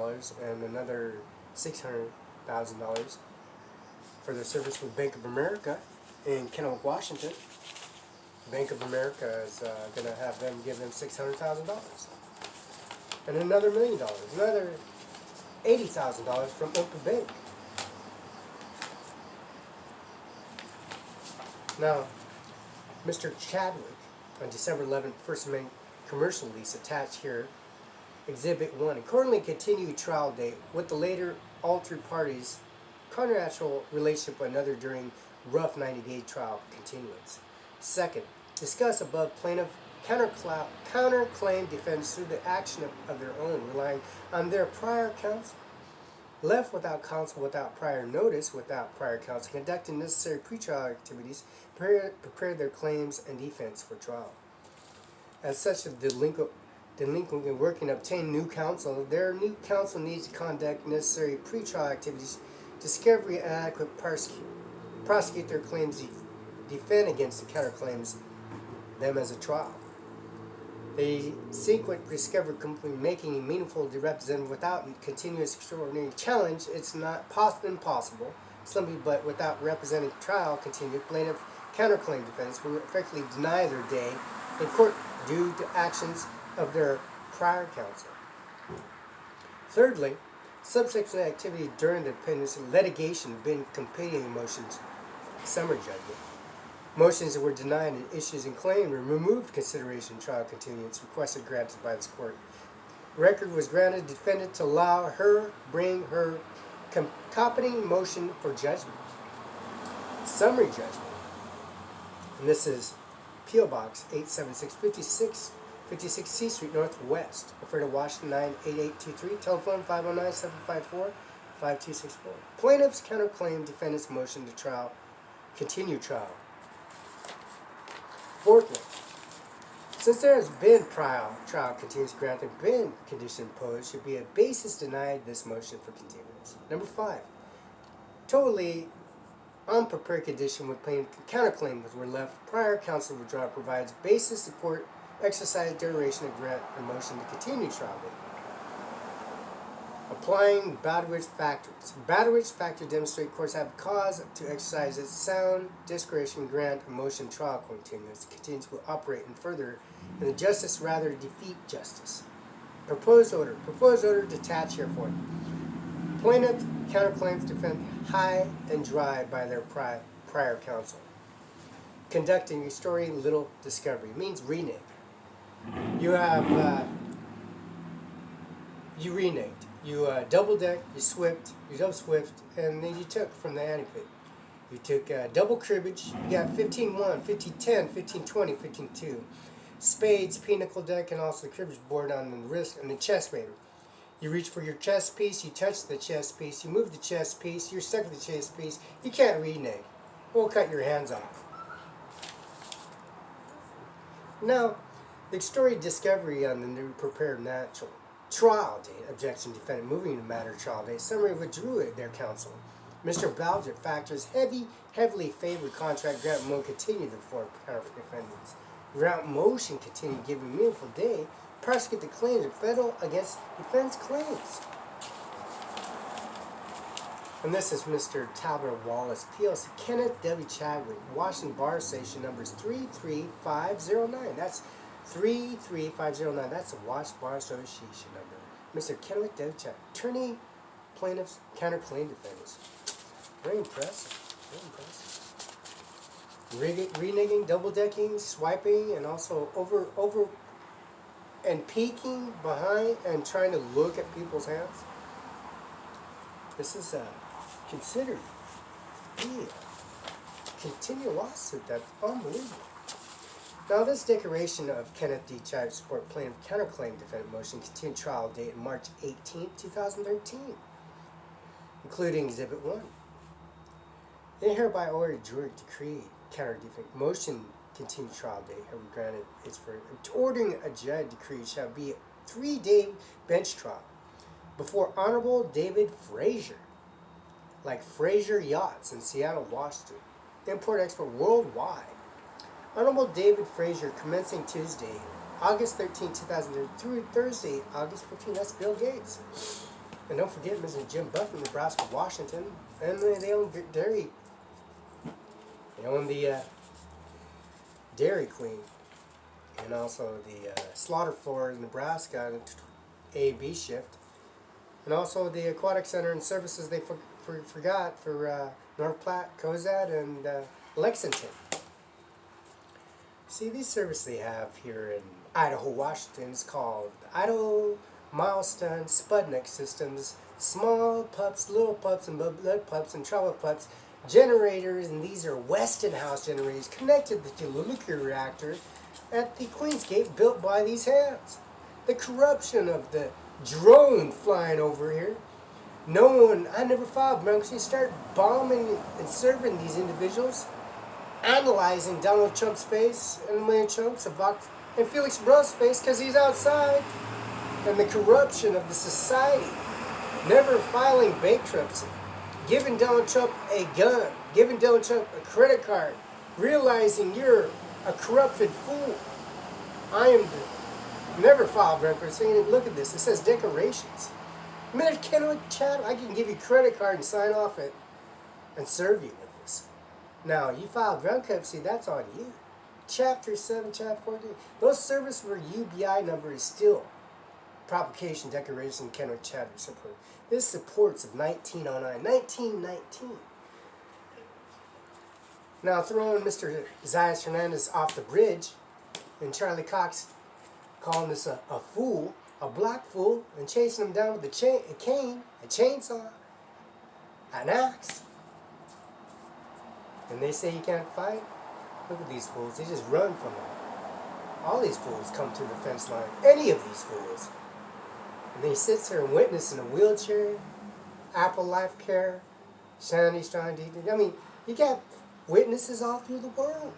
and another $600,000 for their service with Bank of America in Kennewick, Washington. Bank of America is going to have them give them $600,000 and another $1 million, another $80,000 from Open Bank. Now, Mr. Chadwick, on December 11th, First Amendment commercial lease attached here, Exhibit 1, accordingly continued trial date with the later altered parties' contractual relationship with another during rough 90-day trial continuance. Second, discuss above plaintiff counterclaim defense through the action of their own, relying on their prior counsel. Left without counsel, without prior notice, without prior counsel, conducting necessary pretrial activities, prepare their claims and defense for trial. As such, if delinquent in working to obtain new counsel, their new counsel needs to conduct necessary pretrial activities, discovery, and adequate prosecute their claims, defend against the counterclaims, them as a trial. They sequent discovery complete making a meaningful representative without continuous extraordinary challenge. It's not impossible, simply, but without representing trial continued plaintiff counterclaim defense will effectively deny their day in court due to actions of their prior counsel. Thirdly, subsequent activity during the defendant's litigation been competing motions, summary judgment. Motions that were denied and issues and claimed were removed consideration trial continuance requested granted by this court. Record was granted defendant to allow her bring her competing motion for judgment. Summary judgment. And this is P.O. Box 876 56 C Street Northwest, Alfredo, Washington 98823, telephone 509-754-5264. Plaintiff's counterclaim defendant's motion to trial, continue trial. Fourthly, since there has been trial continuance granted, been condition imposed, should be a basis denied this motion for continuance. Number 5, totally unprepared condition with plaintiff counterclaims were left prior counsel withdrawal provides basis to court exercise duration of grant and motion to continue trial date. Applying Bowditch factors. Bowditch factors demonstrate courts have cause to exercise its sound discretion grant a motion trial continuance. Continuance will operate and further in the justice rather defeat justice. Proposed order. Proposed order detached herefore. Plaintiff counterclaims defend high and dry by their prior counsel. Conducting, restoring little discovery. Means renege. You have, you reneged. You double decked, you double swift, and then you took from the antipit. You took double cribbage, you got 15-1, 15-10, 15-20, 15-2. Spades, pinnacle deck, and also the cribbage board on the wrist and the chess maybe. You reach for your chess piece, you touch the chess piece, you move the chess piece, you're stuck with the chess piece, you can't renege. We'll cut your hands off. Now, the extraordinary discovery on the new prepared natural trial date, objection defendant moving the matter trial date, summary withdrew their counsel. Mr. Bowditch factors heavily favored contract grant mode continued before counter defendants. Grant motion continued giving meaningful day, prosecute the claims of federal against defense claims. And this is Mr. Talbot Wallace, PLC, Kenneth W. Chadwick, Washington Bar Station numbers 33509. That's 33509. That's the Wash Bar Association number. Mr. Kenneth W. Chadwick, attorney, plaintiffs, counterclaim defendants. Very impressive. Very impressive. reneging, double decking, swiping, and also over and peeking behind and trying to look at people's hands. This is considered a continual lawsuit that's unbelievable. Now, this declaration of Kenneth D. Child Support Plaintiff Counterclaim Defendant Motion continued trial date March 18, 2013, including Exhibit 1. In hereby order jury decree counter defendant motion continued trial date have been granted is for ordering a judge decree shall be a 3-day bench trial before Honorable David Frazier, like Frazier Yachts in Seattle, Washington, import-export worldwide. Honorable David Frazier commencing Tuesday, August 13, 2003 through Thursday, August 15. That's Bill Gates. And don't forget Mr. Jim Buffett, Nebraska, Washington. And they own dairy. They own the Dairy Queen. And also the slaughter floor in Nebraska, A, B shift. And also the aquatic center and services they forgot for North Platte, Cozad, and Lexington. See, these services they have here in Idaho, Washington is called Idaho Milestone Sputnik Systems, small pups, little pups, and blood pups, and travel pups generators, and these are Westinghouse generators connected to the nuclear reactor at the Queen's Gate built by these hands. The corruption of the drone flying over here. No one, I never filed bankruptcy, start bombing and serving these individuals, analyzing Donald Trump's face and Melania Trump's and Felix Barela's face because he's outside, and the corruption of the society, never filing bankruptcy, giving Donald Trump a gun, giving Donald Trump a credit card, realizing you're a corrupted fool. I am never filed bankruptcy. Look at this. It says decorations. Minute Kenwood chat. I can give you a credit card and sign off it and serve you with this. Now, you filed bankruptcy, that's on you. Chapter 7, Chapter 14. Those services where UBI number is still Provocation, Declaration, Kenwood Chat support. This supports of 1909, 1919. Now, throwing Mr. Zayas Hernandez off the bridge, and Charlie Cox calling this a fool, a black fool, and chasing him down with a cane, a chainsaw, an axe. And they say you can't fight? Look at these fools. They just run from them. All these fools come to the fence line. Any of these fools. And he sits there and witness in a wheelchair, Apple Life Care, Sandy Strong. I mean, you got witnesses all through the world.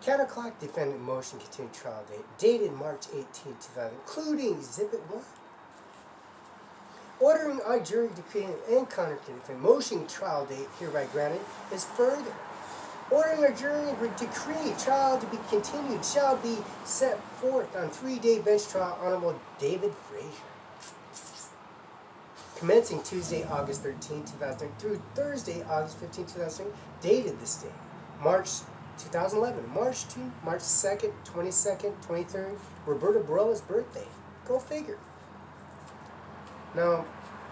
Counterclock defendant motion continued trial date, dated March 18, 2000, including Exhibit 1. Ordering our jury decree and counterclaim motion trial date hereby granted is further. Ordering our jury decree trial to be continued shall be set forth on 3-day bench trial Honorable David Frazier. Commencing Tuesday, August 13, 2000 through Thursday, August 15, 2000, dated this day, March 2011, March 2, March 2nd, 22nd, 23rd, Roberta Barela's birthday. Go figure. Now,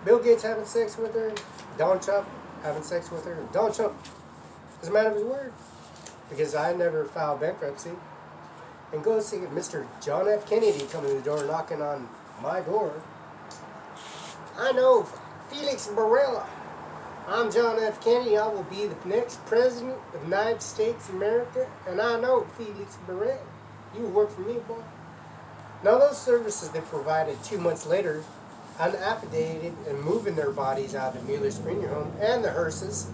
Bill Gates having sex with her, Donald Trump having sex with her. Donald Trump is a man of his word, because I never filed bankruptcy. And go see Mr. John F. Kennedy coming to the door, knocking on my door. I know Felix Barela. I'm John F. Kennedy. I will be the next president of the United States of America, and I know Felix Barela. You work for me, boy. Now, those services they provided 2 months later, unaffidavit and moving their bodies out of Mueller's Funeral Home and the hearses.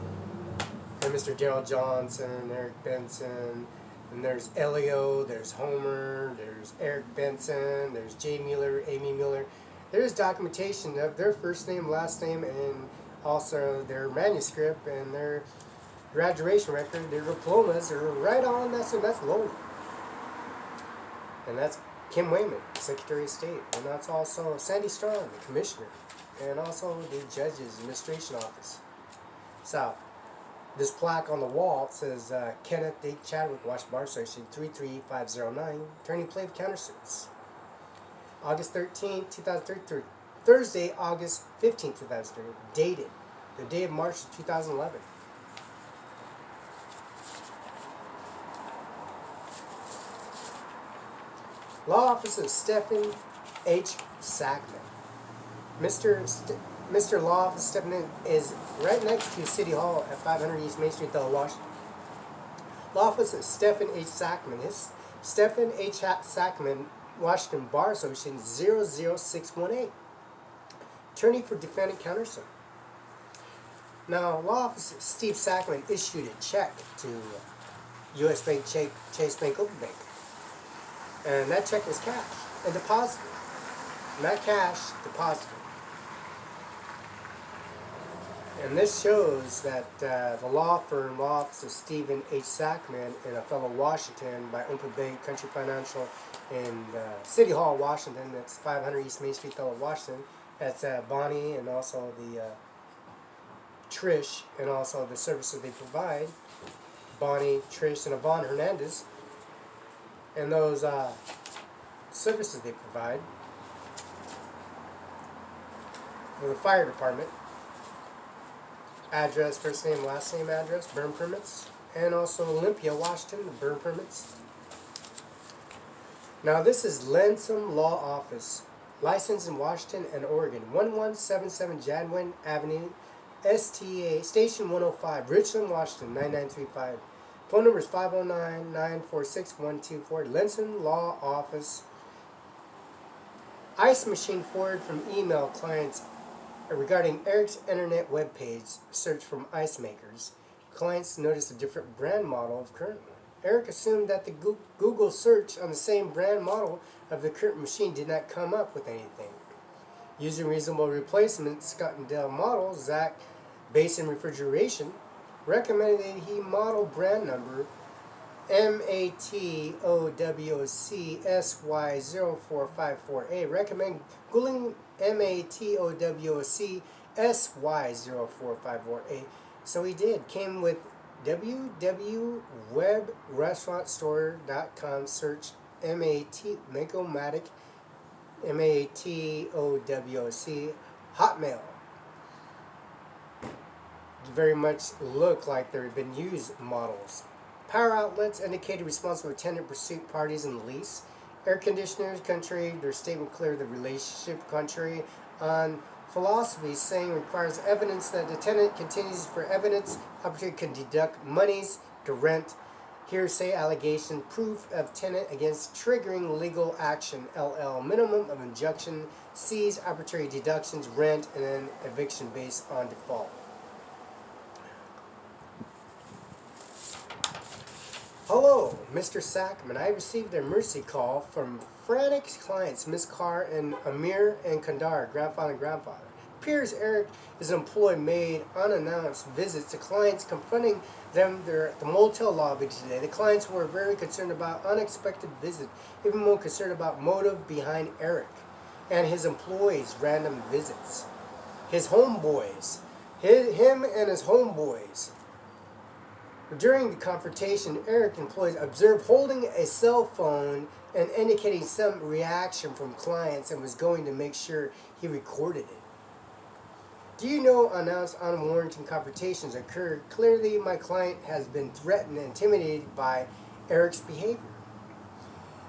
And Mr. Gerald Johnson, Eric Benson, and there's Elio, there's Homer, there's Eric Benson, there's Jay Mueller, Amy Mueller. There's documentation of their first name, last name, and also their manuscript and their graduation record, their diplomas are right on. That's loaded. And that's Kim Wayman, Secretary of State, and that's also Sandy Strong, the Commissioner, and also the Judge's Administration Office. So, this plaque on the wall says Kenneth D. Chadwick, Washington Bar Association, 33509, Attorney Plaintiff Countersuits. August 13, 2033, Thursday, August 15, 2003, dated the day of March of 2011. Law Office of Stephen H. Sackman. Mr. Law Office Stephen is right next to City Hall at 500 East Main Street, Washington. Law Office of Stephen H. Sackman. His Stephen H. Sackman, Washington Bar Association 00618. Attorney for defendant countersuit. Now, Law Office of Steve Sackman issued a check to U.S. Bank, Chase Bank, Open Bank. And that check was cash and deposited. Not cash, deposited. And this shows that the law firm, Law Office of Stephen H. Sackman in Othello, Washington, by Open Bank Country Financial in City Hall, Washington. That's 500 East Main Street, Othello, Washington. That's Bonnie and also the Trish and also the services they provide. Bonnie, Trish, and Yvonne Hernandez. And those services they provide for the fire department. Address, first name, last name, address, burn permits, and also Olympia, Washington, the burn permits. Now this is Lensum Law Office, licensed in Washington and Oregon, 1177 Jadwin Avenue, STA, Station 105, Richland, Washington, 9935. Phone number is 509-946-124. Lensum Law Office. Ice machine forward from email clients regarding Eric's internet webpage search from ice makers. Clients noticed a different brand model of current one. Eric assumed that the Google search on the same brand model of the current machine did not come up with anything. Using reasonable replacement, Scott and Dale model, Zach Basin Refrigeration, recommended that he model brand number MATOWCSY0454A. Recommend Googling MATOWCSY0454A. So he did. Came with www.webrestaurantstore.com. Search Macomatic MATOWC Hotmail. Very much look like there had been used models. Power outlets indicated responsible for tenant pursuit parties in the lease. Air conditioners, contrary their statement clear the relationship, contrary on philosophy, saying requires evidence that the tenant continues for evidence, opportunity can deduct monies to rent, hearsay, allegation, proof of tenant against triggering legal action, LL, minimum of injunction, seize, arbitrary deductions, rent, and then eviction based on default. Hello, Mr. Sackman. I received an emergency call from frantic clients, Miss Carr and Amir and Kandar, grandfather and grandfather. Appears Eric is an employee made unannounced visits to clients confronting them at the motel lobby today. The clients were very concerned about unexpected visit, even more concerned about motive behind Eric and his employees' random visits. His homeboys, him and his homeboys. During the confrontation, Eric employees observed holding a cell phone and indicating some reaction from clients and was going to make sure he recorded it. Do you know unannounced, unwarranted confrontations occurred? Clearly, my client has been threatened and intimidated by Eric's behavior.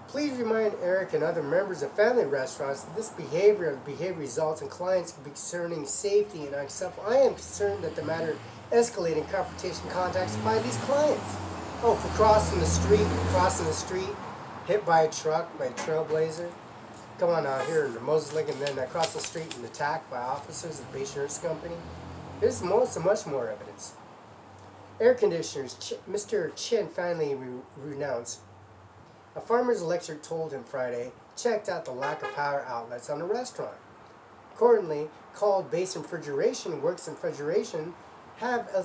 Please remind Eric and other members of family restaurants that this behavior results in clients concerning safety and unacceptable. I am concerned that the matter escalating confrontation contacts by these clients. Oh, for crossing the street, hit by a truck, by a trailblazer. Come on out here in the Moses Lake, and then across the street and attacked by officers of the insurance company. There's much more evidence. Air conditioners, Mr. Chin finally renounced. A farmer's electric told him Friday checked out the lack of power outlets on the restaurant. Accordingly, called Basin Refrigeration, works in refrigeration, have an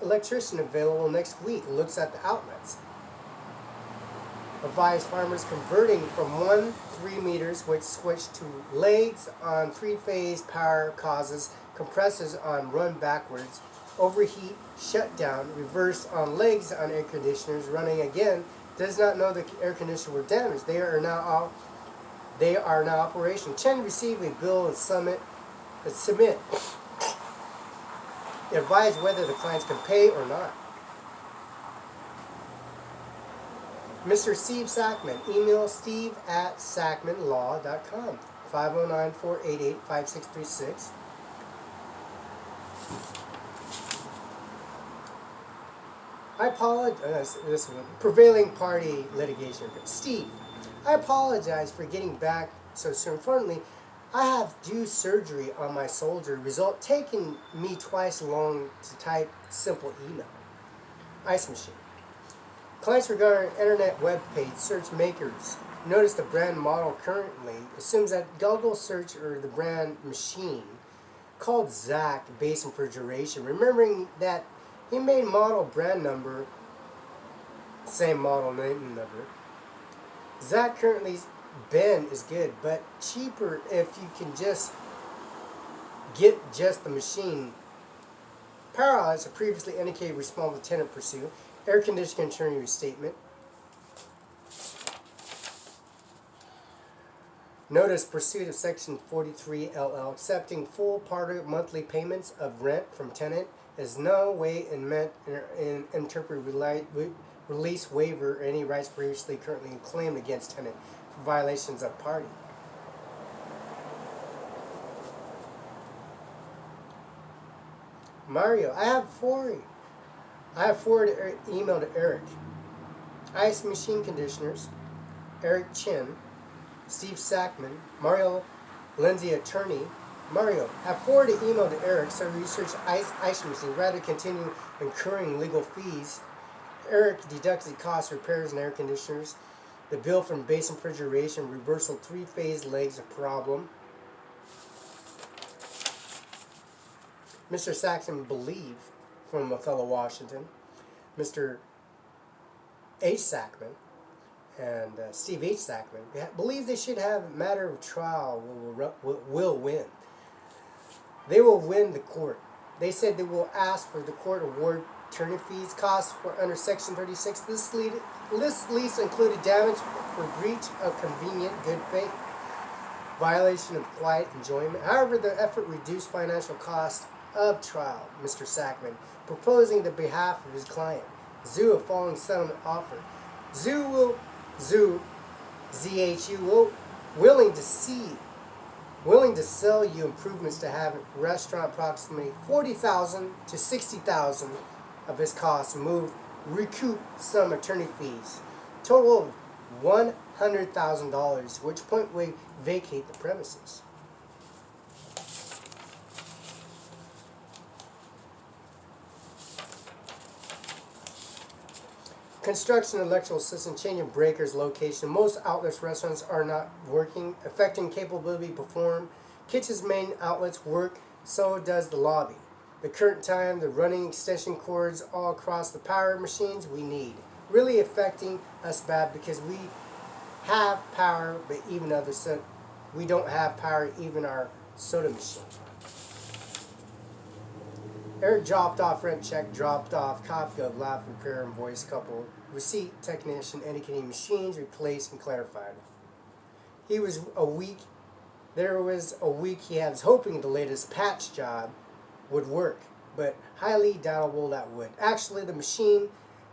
electrician available next week, looks at the outlets. Advised farmers converting from 3 meters, which switch to legs on 3-phase power causes compressors on run backwards, overheat, shut down, reverse on legs on air conditioners, running again, does not know the air conditioners were damaged. They are now operational. Chen received a bill and submit advise whether the clients can pay or not. Mr. Steve Sackman, email steve@sackmanlaw.com, 509-488-5636. I apologize, this one, prevailing party litigation. Steve, I apologize for getting back so soon. Unfortunately, I have due surgery on my shoulder, result taking me twice long to type simple email. Ice machine. Clients regarding internet web page search makers. Notice the brand model currently assumes that Google search or the brand machine called Zach based on refrigeration, remembering that he made model brand number, same model name number. Zach currently, Ben is good, but cheaper if you can just get just the machine. Parallel as a previously indicated responsible tenant pursue. Air conditioning attorney restatement. Notice pursuit of section 43 LL accepting full part of monthly payments of rent from tenant is no way in interpret release waiver or any rights previously currently claimed against tenant for violations of party. Mario, I have forwarded email to Eric. Ice machine conditioners, Eric Chin, Steve Sackman, Mario Lindsay attorney. Mario, have forwarded email to Eric so research ice machine rather continue incurring legal fees. Eric deducted cost repairs and air conditioners. The bill from base refrigeration reversal 3-phase legs a problem. Mr. Saxon believe from Othello, Washington. Mr. H. Sackman and Steve H. Sackman believe they should have a matter of trial will win. They will win the court. They said they will ask for the court award attorney fees costs for under Section 36. This lease included damage for breach of convenient good faith, violation of quiet enjoyment. However, the effort reduced financial cost of trial. Mr. Sackman proposing the behalf of his client. ZHU a following settlement offer. ZHU willing to sell you improvements to have a restaurant approximately $40,000 to $60,000 of his costs move, recoup some attorney fees. Total of $100,000, which point we vacate the premises. Construction, electrical system, changing breakers, location. Most outlets, restaurants are not working, affecting capability to perform. Kitchen's main outlets work, so does the lobby. The current time, the running extension cords all across the power machines we need. Really affecting us bad because we have power, but even we don't have power, even our soda machine. Eric dropped off rent check, dropped off copy of lab repair invoice couple, receipt technician indicating machines replaced and clarified. There was a week he was hoping the latest patch job would work, but highly doubtable that would. Actually, the machine,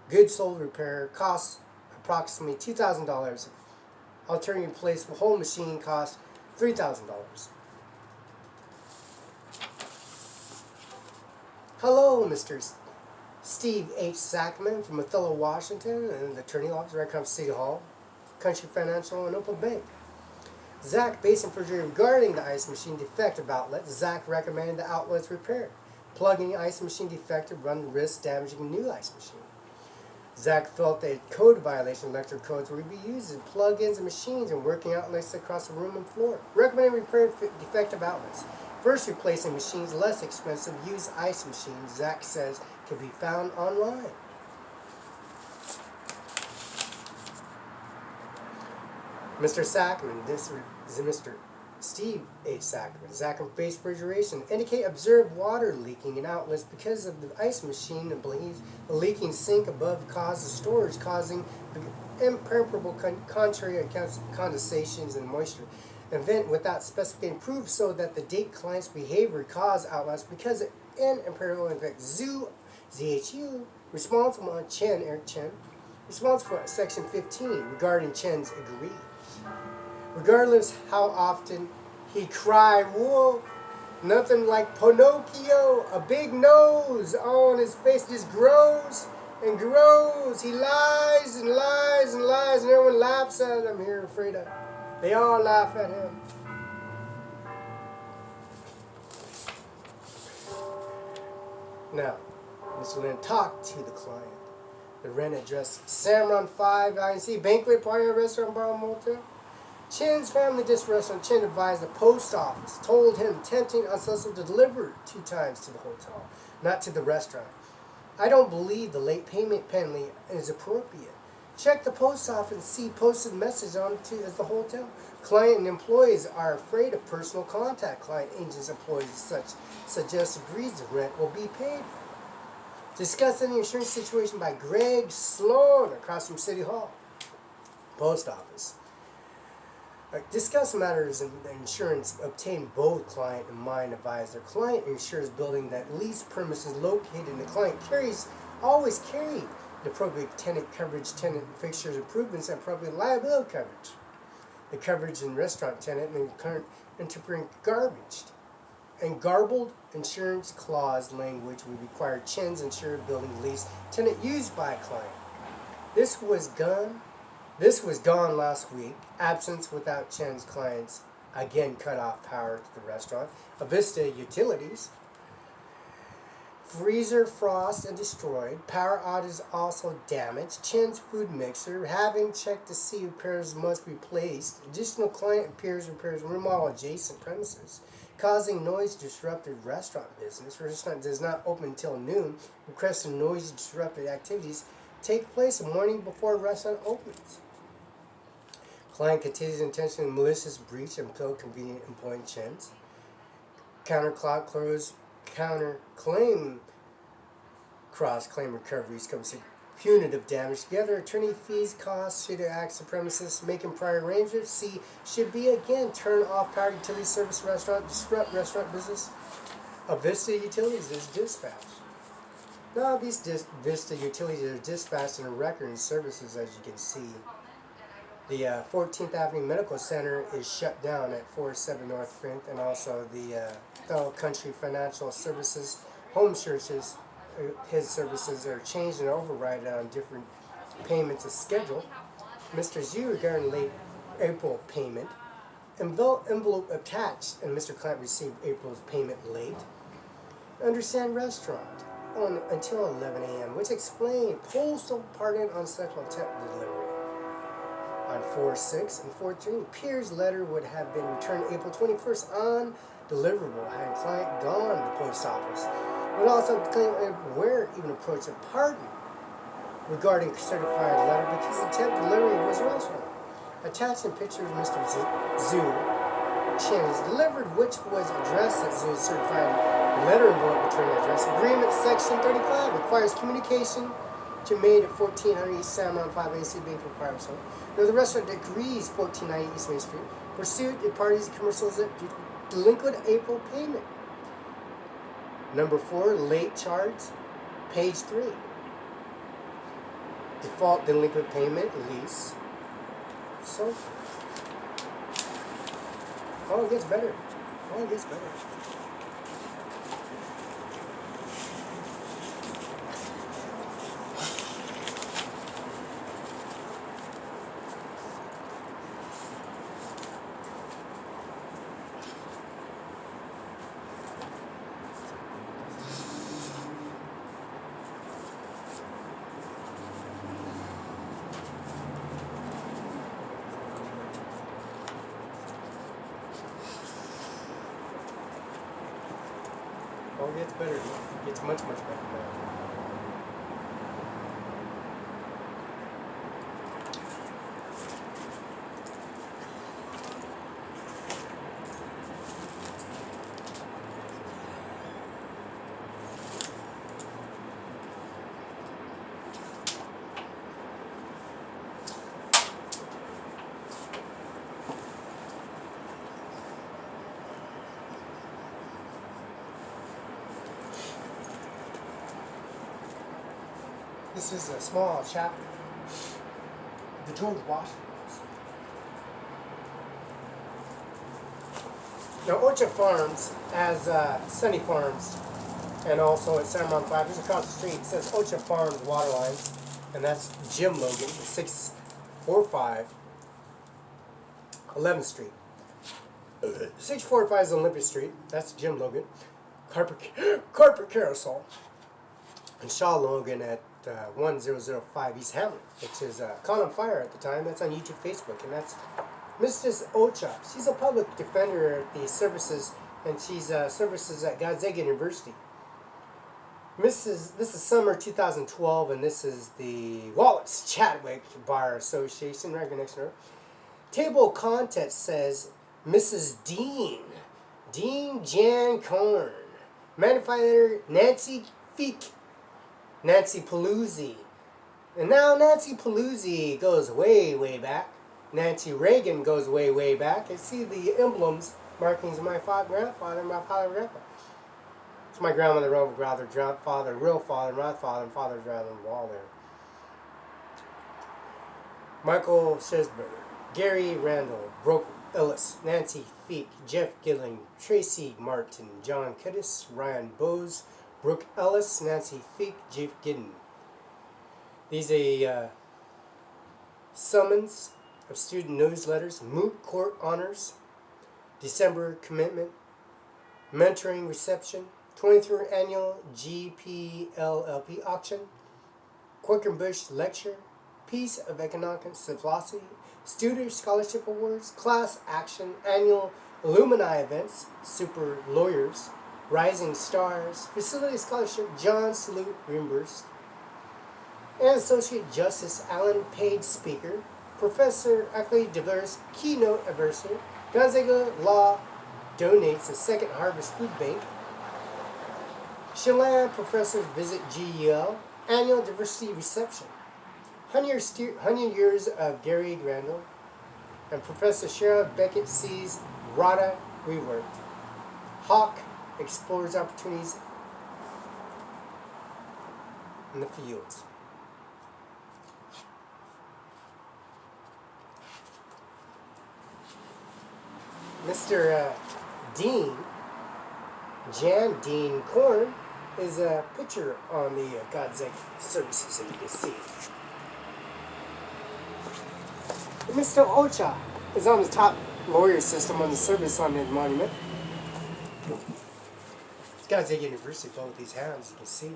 good sold repair, costs approximately $2,000. Alternative replacement whole machine costs $3,000. Hello, Mr. Steve H. Sackman from Othello, Washington, and the attorney office right across City Hall, Country Financial, and Opal Bank. Zach Basin Refrigerator regarding the ice machine defective outlet. Zach recommended the outlets repaired. Plugging ice machine defective run the risk damaging a new ice machine. Zach felt that code violation electric codes would be used as plug-ins and machines and working outlets across the room and floor. Recommended repair defective outlets. First, replacing machines less expensive. Use ice machines, Zach says, can be found online. Mr. Sackman, this is Mr. Steve H. Sackman. Sackman based refrigeration indicate observed water leaking in outlets because of the ice machine and believes the leaking sink above causes storage, causing impermeable contrary condensations and moisture. Event without specifying proof so that the date client's behavior caused outlets because and Imperial Olympic Zoo, ZHU, responsible on Chen, Eric Chen, responsible for Section 15 regarding Chen's agree. Regardless how often he cried wolf, nothing like Pinocchio, a big nose on his face just grows and grows. He lies and lies and lies, and everyone laughs at him here in Frida. They all laugh at him. Now, Mr. Lin talked to the client. The rent address Cimaron 5 INC, banquet party, restaurant, bar, motel. Chen's family this restaurant. Chen advised the post office, told him tempting unsolicited to deliver 2 times to the hotel, not to the restaurant. I don't believe the late payment penalty is appropriate. Check the post office and see posted message on to as the hotel. Client and employees are afraid of personal contact. Client, agents, employees, such suggest agrees the rent will be paid. Discussing the insurance situation by Greg Sloan across from City Hall. Post office. Discuss matters in the insurance. Obtain both client and mine advisor. Client insures building that lease premises located in the client always carry the appropriate tenant coverage, tenant fixtures, improvements, and appropriate liability coverage. The coverage in restaurant tenant and current interpreting garbage and garbled insurance clause language would require Chen's insured building lease tenant used by a client. This was gone last week. Absence without Chen's clients again cut off power to the restaurant. Avista Utilities. Freezer frost and destroyed. Power outage also damaged. Chen's food mixer. Having checked to see repairs must be placed. Additional client repairs remodel adjacent premises, causing noise disrupted restaurant business. Restaurant does not open until noon. Requested noise disrupted activities take place the morning before restaurant opens. Client continues intentional malicious breach and code convenient employing Chen's. Counter-claim cross-claim recoveries comes to punitive damage. Together, attorney fees, costs, should act supremacists, making prior arrangements. C, should be again turn off power utility service restaurant, disrupt restaurant business. Vista Utilities is dispatched. Now, these Vista Utilities are dispatched in record and services, as you can see. The 14th Avenue Medical Center is shut down at 407 North 5th, and also the Fellow Country Financial Services Home Churches, his services are changed and overridden on different payments as scheduled. Mr. Zhu regarding late April payment. Envelope attached, and Mr. Client received April's payment late. Understand Restaurant on until 11 a.m., which explained postal pardon on sexual intent delivery. On 4/6 and 4/3, Pierre's letter would have been returned April 21st on deliverable had client gone to the post office. Would also claim where even approach a pardon regarding certified letter because the temp delivery was restaurant. Attached in pictures of Mr. Zhu Chen is delivered, which was addressed at Zhu's certified letter envelope return address. Agreement section 35 requires communication to made at 1400 East Cimaron 5 AC being for private sale. Now the restaurant agrees 1490 East Main Street. Pursuit the parties commercials delinquent April payment. Number 4, late charge, page 3. Default delinquent payment, lease. So, oh, it gets better. Oh, it gets better. Oh, it gets better. It gets much, much better now. This is a small chapter. The George Washington. Now, Orchard Farms has Sunny Farms, and also at Cimaron 5, just across the street, it says Orchard Farms Water Lines, and that's Jim Logan, 645 11th Street. 645 is Olympia Street, that's Jim Logan. Carpet Carousel. And Shaw Logan at 1005 East Hamlet, which is caught on fire at the time. That's on YouTube, Facebook, and that's Mrs. Ocha. She's a public defender at the services, and she's services at Gonzaga University. This is summer 2012, and this is the Wallace Chadwick Bar Association right next door. Table of contents says Mrs. Dean Jan Korn, manufacturer Nancy Feek, Nancy Paluzzi. And now Nancy Paluzzi goes way, way back. Nancy Reagan goes way, way back. I see the emblems, markings of my grandfather, and my father. It's my grandmother, real father, and father's rather on the wall there. Michael Shesberger, Gary Randall, Brooke Ellis, Nancy Feek, Jeff Gilling, Tracy Martin, John Cudis, Ryan Bose, Brooke Ellis, Nancy Feek, Jeff Gidden. These are summons of student newsletters, moot court honors, December commitment, mentoring reception, 23rd annual GPLLP auction, Quakenbush lecture, Piece of Economics and Philosophy, student scholarship awards, class action, annual alumni events, super lawyers, rising stars, facility scholarship, John Salute reimbursed, and Associate Justice Alan Page speaker, Professor Ackley DeVers keynote advisor, Gonzaga Law donates a Second Harvest Food Bank, Chelan professors visit GEL, annual diversity reception, 100 years of Gary Grandel, and Professor Cheryl Beckett sees RADA reworked. Hawk explores opportunities in the fields. Mr. Jan Dean Korn, is a picture on the Gonzaga services, and you can see. Mr. Ocha is on the top lawyer system on the service on the monument. It's Gonzaga University, both these hands, you can see.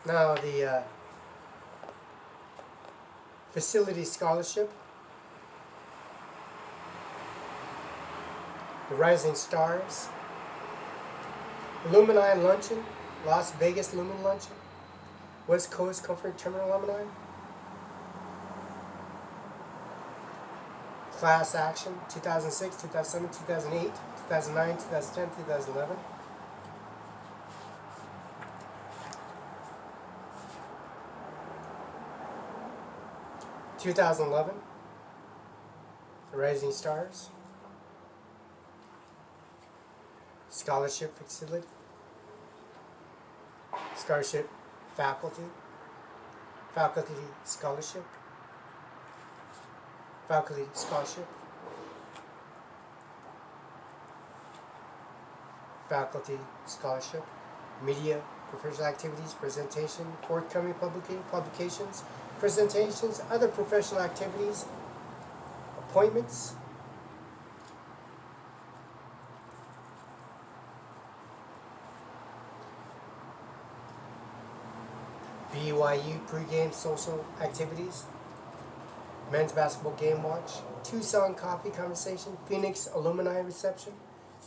Now the facility scholarship, the Rising Stars, Alumni Luncheon, Las Vegas Lumen Luncheon, West Coast Comfort Terminal Alumni, Class Action 2006, 2007, 2008, 2009, 2010, 2011. (2011), the Rising Stars, Scholarship Facility, Scholarship Faculty, Faculty Scholarship, Faculty Scholarship, Faculty Scholarship, Media, Professional Activities, Presentation, Forthcoming Publications, Presentations, Other Professional Activities, Appointments, BYU pregame social activities, men's basketball game watch, Tucson coffee conversation, Phoenix alumni reception,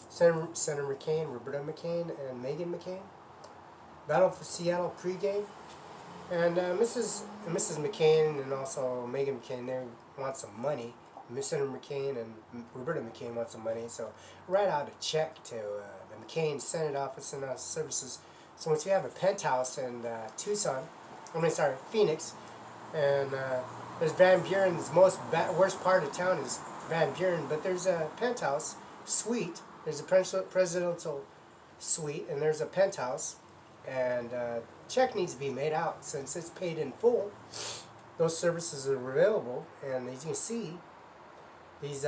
Senator McCain, Roberta McCain, and Megan McCain, Battle for Seattle pregame, and Mrs. McCain and also Megan McCain, they want some money. Senator McCain and Roberta McCain want some money, so write out a check to the McCain Senate Office and Services. So once you have a penthouse in Phoenix, and there's Van Buren's worst part of town is Van Buren, but there's a penthouse suite There's a presidential suite, and there's a penthouse, and check needs to be made out since it's paid in full. Those services are available, and as you can see, these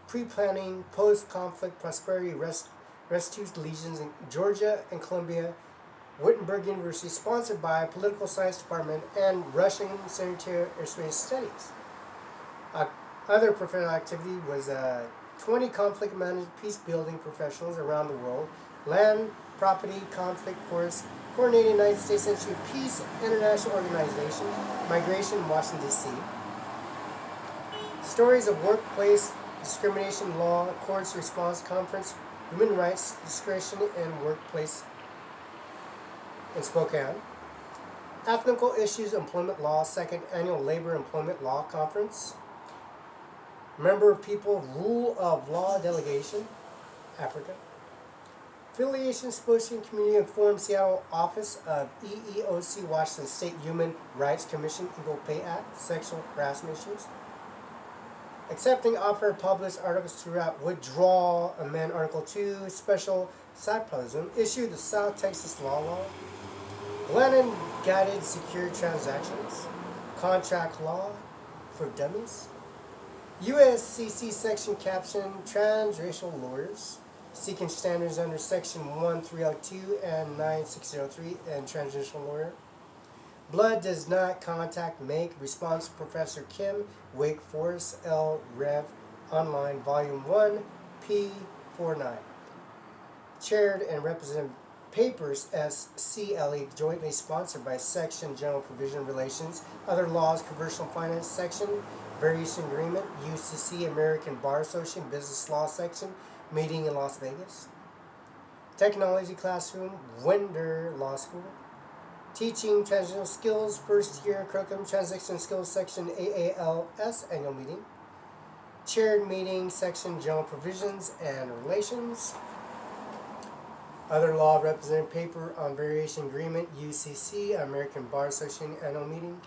pre-planning, post-conflict prosperity restitution legions in Georgia and Columbia, Wittenberg University, sponsored by Political Science Department and Russian Center of Space Studies. Other professional activity was 20 conflict managed peace building professionals around the world, land, property, conflict course, coordinated United States Institute Peace International Organization, Migration, Washington, D.C. Stories of workplace discrimination law, courts response conference, human rights, discretion, and workplace in Spokane. Ethnical Issues Employment Law, Second Annual Labor Employment Law Conference. Member of People Rule of Law Delegation, Africa. Affiliation Spokane Community Informed Seattle Office of EEOC Washington State Human Rights Commission Equal Pay Act, Sexual Harassment Issues. Accepting offer of published articles throughout withdrawal, amend Article 2, Special Cyprism, issue the South Texas Law. Glennon Guided Secure Transactions, Contract Law for Dummies. USCC Section Caption, Transracial Lawyers, Seeking Standards under Section 1302 and 9603 and Transracial Lawyer. Blood Does Not Contact Make, Response Professor Kim, Wake Forest, L. Rev. Online, Volume 1, P49. Chaired and represented Papers SCLE, jointly sponsored by Section General Provision Relations, Other Laws, Commercial Finance Section, Variation Agreement, UCC, American Bar Association, Business Law Section, meeting in Las Vegas. Technology Classroom, Winder Law School. Teaching Transitional Skills, First Year Curriculum, Transition Skills Section, AALS, Annual Meeting. Chaired Meeting, Section General Provisions and Relations. Other Law Representative Paper on Variation Agreement, UCC, American Bar Association Annual Meeting.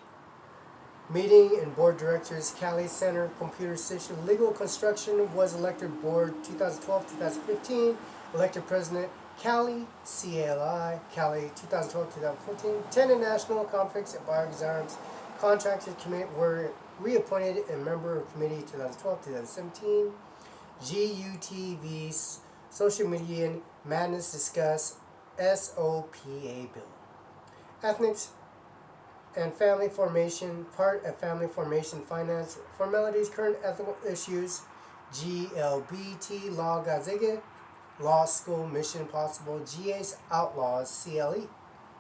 Meeting and Board Directors, Cali Center Computer Station Legal Construction, was elected Board 2012-2015. Elected President, Cali, CLI, Cali 2012-2014. 10 National Conference at Bar Exams. Contracted Committee were reappointed and member of Committee 2012-2017. GUTV Social Media Madness Discuss SOPA Bill. Ethnics and Family Formation, Part of Family Formation Finance, Formalities, Current Ethical Issues, GLBT, Law Gonzaga, Law School, Mission Impossible, GA's Outlaws, CLE,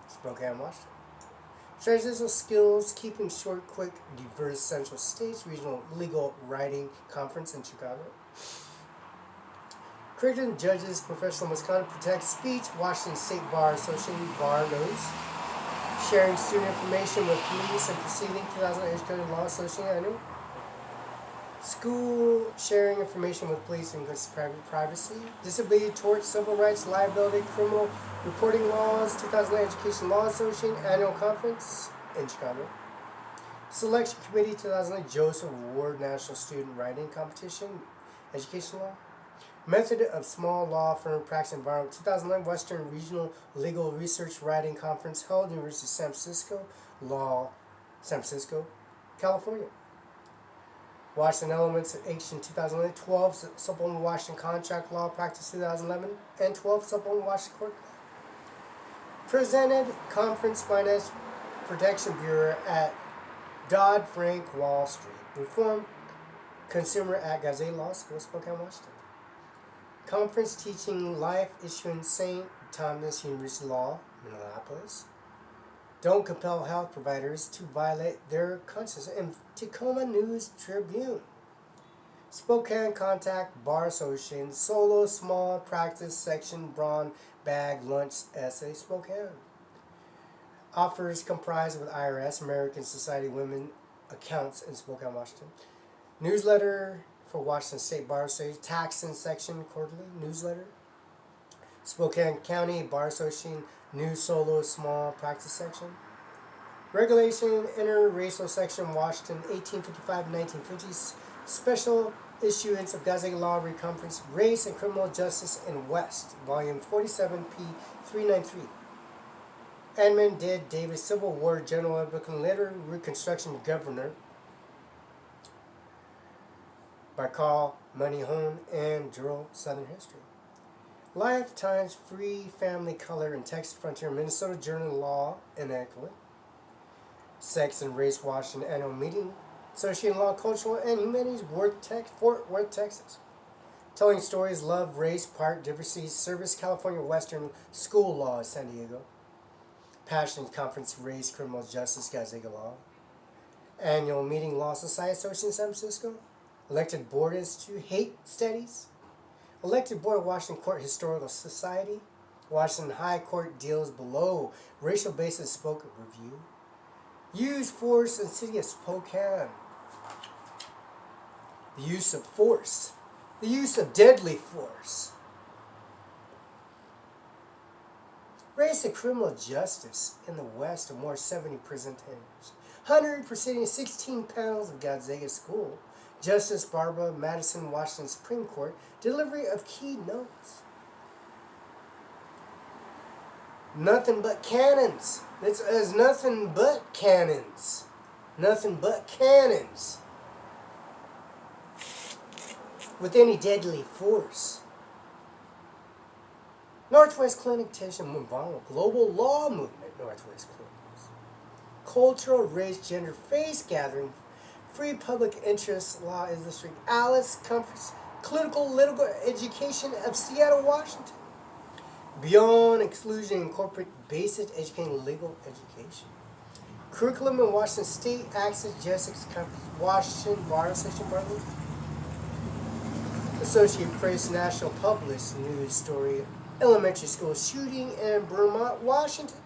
Spokane, Washington. Transitional Skills, Keeping Short, Quick, Diverse, Central States, Regional Legal Writing Conference in Chicago. Curriculum Judges, Professional Misconduct Protects Speech, Washington State Bar Association, Bar Knows. Sharing Student Information with Police and Proceeding, 2000 Educated Law Association Annual. School Sharing Information with Police and Privacy. Disability, Tort, Civil Rights, Liability, Criminal Reporting Laws, 2000 Education Law Association Annual Conference in Chicago. Selection Committee, 2000 Joseph Ward National Student Writing Competition, Education Law. Method of Small Law Firm Practice Environment, 2011 Western Regional Legal Research Writing Conference held University of San Francisco, Law, San Francisco, California. Washington Elements of Action, 2011, 12 Supplemental Washington Contract Law Practice, 2011, and 12 Supplemental Washington Court. Presented Conference Finance Protection Bureau at Dodd-Frank Wall Street. Reform Consumer Act, Gazette Law School, Spokane, Washington. Conference Teaching Life Issuance St. Thomas University Law, Minneapolis. Don't compel health providers to violate their conscience in Tacoma News Tribune. Spokane Contact Bar Association, Solo Small Practice Section, Brown Bag Lunch Essay, Spokane. Offers comprised with IRS, American Society of Women Accounts in Spokane, Washington. Newsletter for Washington State Bar Association, Taxon Section Quarterly Newsletter. Spokane County Bar Association, New Solo Small Practice Section. Regulation Interracial Section, Washington, 1855-1950s. Special issuance of Gonzaga Law Reconference, Race and Criminal Justice in West, Volume 47, p. 393. Edmund Did Davis, Civil War General, Republican, later Reconstruction Governor, by Carl Moneyhone and Drill Southern History. Lifetime's Free Family Color and Texas Frontier, Minnesota Journal of Law and Etiquette. Sex and Race Washington Annual Meeting, Associated Law, Cultural and Humanities, Fort Worth, Texas. Telling Stories, Love, Race, Part, Diversity, Service, California Western School Law, San Diego. Passion Conference, Race, Criminal Justice, Gonzaga Law. Annual Meeting, Law Society Association, San Francisco. Elected Board Institute, Hate Studies. Elected Board, Washington Court Historical Society. Washington High Court Deals Below, Racial Basis Spoken Review. Use Force in City of Spokane. The use of force. The use of deadly force. Race and criminal justice in the West of more 70 presenters. 100 proceedings, 16 panels of Gonzaga School. Justice Barbara Madison, Washington Supreme Court. Delivery of keynotes. Nothing but cannons. It's nothing but cannons. Nothing but cannons. With any deadly force. Northwest Clinic Tension Mubano, Global Law Movement, Northwest Clinics. Cultural, Race, Gender, Face Gathering, Free Public Interest Law Industry, Alice Conference, Clinical Legal Education of Seattle, Washington. Beyond Exclusion and Corporate Basic Educating Legal Education. Curriculum in Washington State, Access Justice Conference, Washington Bar Association, Bartlett. Associated Press National Published News Story, Elementary School Shooting in Vermont, Washington.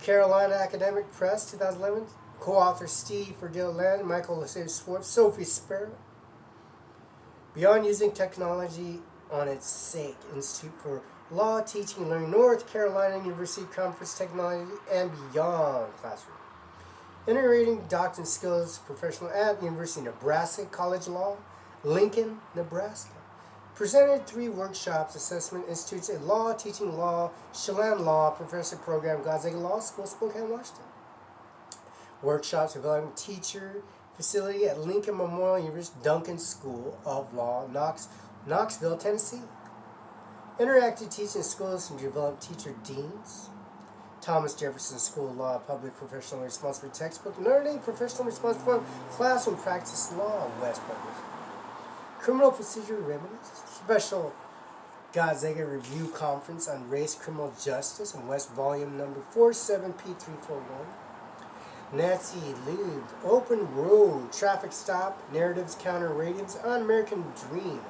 Carolina Academic Press, 2011. Co-author Steve Verdell Land, Michael Lasser Schwartz, Sophie Sparrow. Beyond Using Technology on Its Sake, Institute for Law, Teaching, and Learning, North Carolina University Conference Technology and Beyond Classroom. Integrating Doctrine Skills Professional at University of Nebraska College of Law, Lincoln, Nebraska. Presented 3 workshops, Assessment Institutes in Law, Teaching Law, Chelan Law, Professor Program, Gonzaga Law School, Spokane, Washington. Workshops developing teacher facility at Lincoln Memorial University Duncan School of Law, Knoxville, Tennessee. Interactive teaching schools and develop teacher deans. Thomas Jefferson School of Law, Public Professional Responsibility Textbook, Learning Professional Responsibility Classroom Practice Law, West Public. Criminal Procedure Remedies, Special Gonzaga Review Conference on Race, Criminal Justice, in West Volume Number 47P341. Nancy Lieb, Open Road, Traffic Stop, Narratives, Counter-Narratives on American Dream,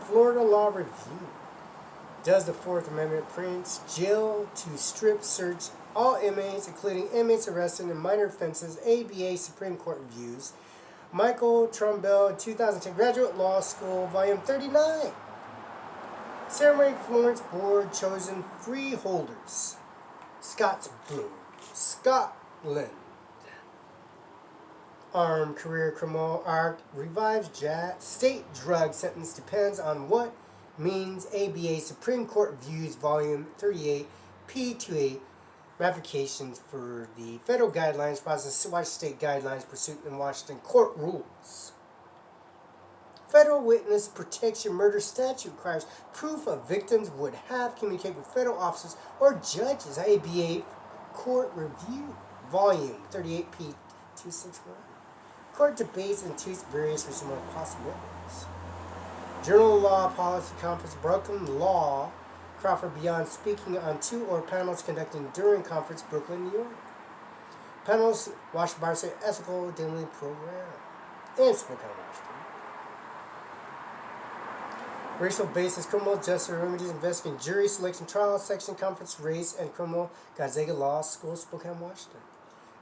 Florida Law Review. Does the Fourth Amendment Print Jail to Strip Search all inmates, including inmates arrested in minor offenses, ABA Supreme Court Reviews. Michael Trumbull, 2010 Graduate Law School, Volume 39. Ceremony Florence Board chosen freeholders. Scottsblues, Scotland. Armed Career Criminal Act revives state drug sentence depends on what means ABA Supreme Court Views Volume 38 P28 ratifications for the federal guidelines process Washington state guidelines pursuit in Washington court rules. Federal Witness Protection Murder Statute requires proof of victims would have communicated with federal officers or judges. ABA Court Review Volume 38 P261. Court debates and tweets various reasonable possibilities. Journal of Law Policy Conference, Brooklyn Law, Crawford Beyond speaking on 2 or panels conducting during conference, Brooklyn, New York. Panels, Washington Bar State Ethical Dealing Program, in Spokane, Washington. Racial Basis Criminal Justice Remedies Investigating Jury Selection Trial Section Conference, Race and Criminal, Gonzaga Law School, Spokane, Washington.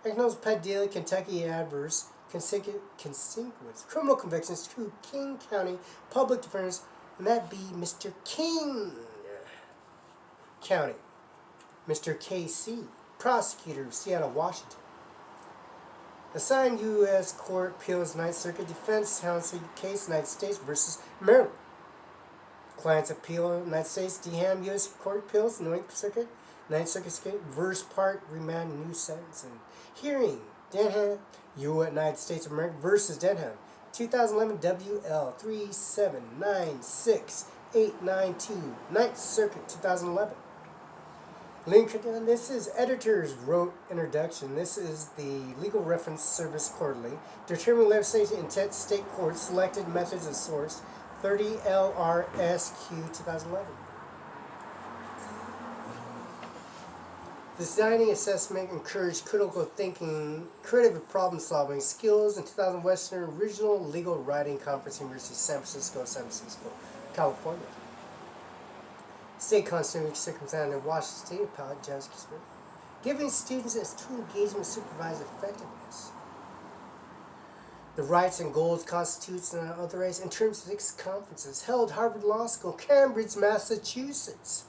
Economics Padilla, Kentucky Adverse Consequence Criminal Convictions to King County Public Defenders, and that be Mr. King County, Mr. KC, Prosecutor of Seattle, Washington. Assigned U.S. Court Appeals, Ninth Circuit Defense Counsel case, United States versus Maryland. Client's appeal, United States, DHAM, U.S. Court Appeals, Ninth Circuit versus Park, remand, new sentence. And hearing, Denham, United States of America versus Denham. 2011 WL 3796892, Ninth Circuit, 2011. Link, this is editors wrote introduction. This is the Legal Reference Service Quarterly. Determining legislation intent state court selected methods of source 30 LRSQ 2011. Designing assessment encouraged critical thinking, creative problem solving skills in 2000 Western Regional Legal Writing Conference, University, San Francisco, California. State Constitutional Circumstance in Washington State Appellate Judge Kisper. Giving students as tool engagement supervised effectiveness. The rights and goals, constitutes and other rights in terms of 6 conferences held Harvard Law School, Cambridge, Massachusetts.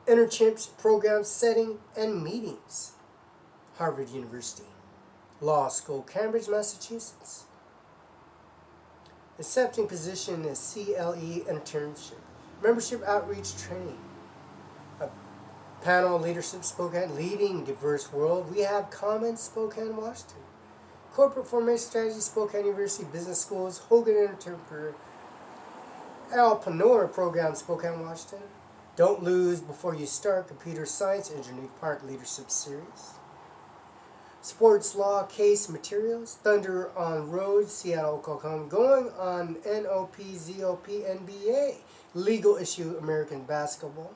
Internship program setting and meetings. Harvard University. Law School, Cambridge, Massachusetts. Accepting position is CLE internship. Membership outreach training. A panel leadership Spokane, leading diverse world. We have comments, Spokane, Washington. Corporate formation strategy, Spokane University Business Schools, Hogan Entrepreneur, Alpanor program, Spokane, Washington. Don't lose before you start, computer science, engineering park leadership series. Sports law case materials, Thunder on Road, Seattle, Oklahoma, going on NOPZOP NBA, legal issue American basketball.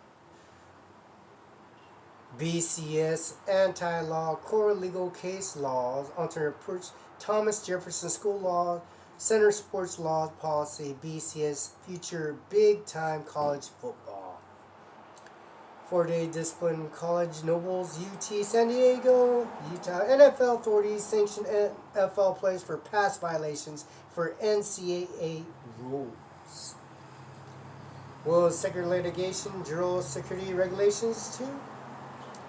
BCS anti-law core legal case laws, alternate approach, Thomas Jefferson School Law, Center Sports Law Policy, BCS future big time college football. 4-day discipline college Nobles, UT San Diego, Utah, NFL authorities sanction NFL players for past violations for NCAA rules. Will secret litigation, Jural security regulations too.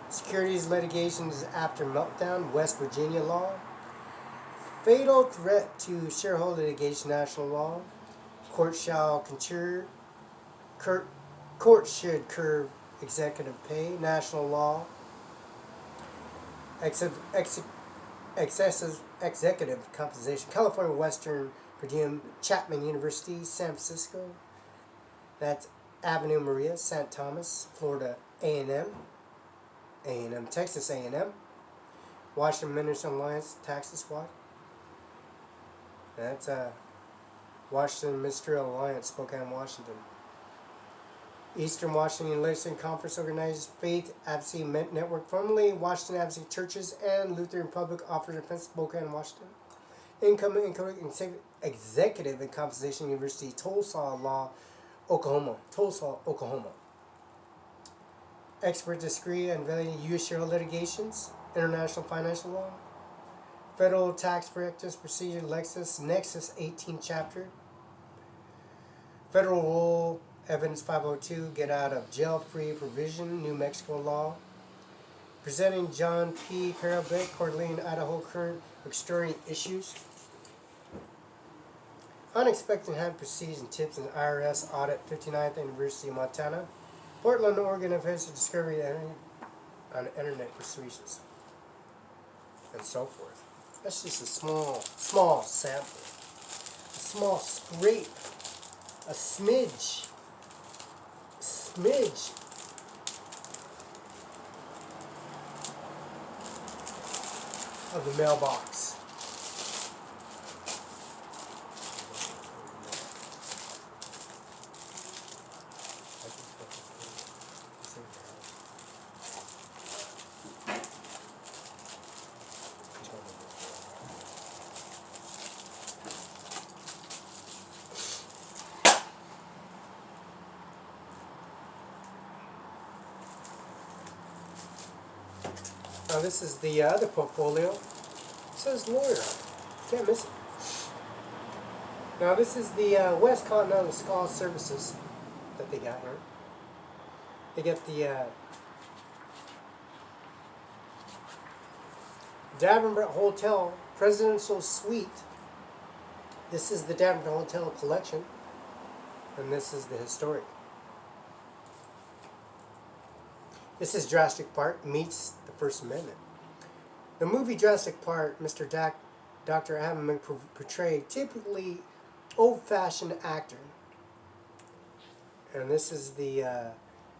Securities litigations after meltdown, West Virginia law. Fatal threat to shareholder litigation, national law. Court should curb executive pay, national law. Excessive executive compensation, California Western Virginia Chapman University, San Francisco. That's Avenue Maria, St. Thomas, Florida A&M. Texas A&M, Washington Minister Alliance, Texas what? That's Washington Ministerial Alliance, Spokane, Washington. Eastern Washington Legislative Conference organizes Faith Advocacy Network, formerly Washington Advocacy Churches and Lutheran Public Offers Defense, Spokane, Washington. Income Executive and Compensation University, Tulsa Law, Oklahoma. Expert degree on evaluating U.S. shareholder litigations, international financial law, federal tax practice procedure, Nexus 18 chapter, federal rule, evidence 502, get out of jail free provision, New Mexico law, presenting John P. Carabek, Coeur d'Alene, Idaho, current extraordinary issues, unexpected hand procedures and tips in IRS audit, 59th University of Montana, Portland, Oregon, offensive discovery on internet persuasions, and so forth. That's just a small sample, a small scrape, a smidge of the mailbox. Now this is the other portfolio. It says lawyer on it. Can't miss it. Now this is the West Continental Scholar Services that they got here. They get the Davenport Hotel Presidential Suite. This is the Davenport Hotel collection, and this is the historic. This is Jurassic Park meets the First Amendment. The movie Jurassic Park, Dr. Hammond portrayed typically old-fashioned actor. And this is the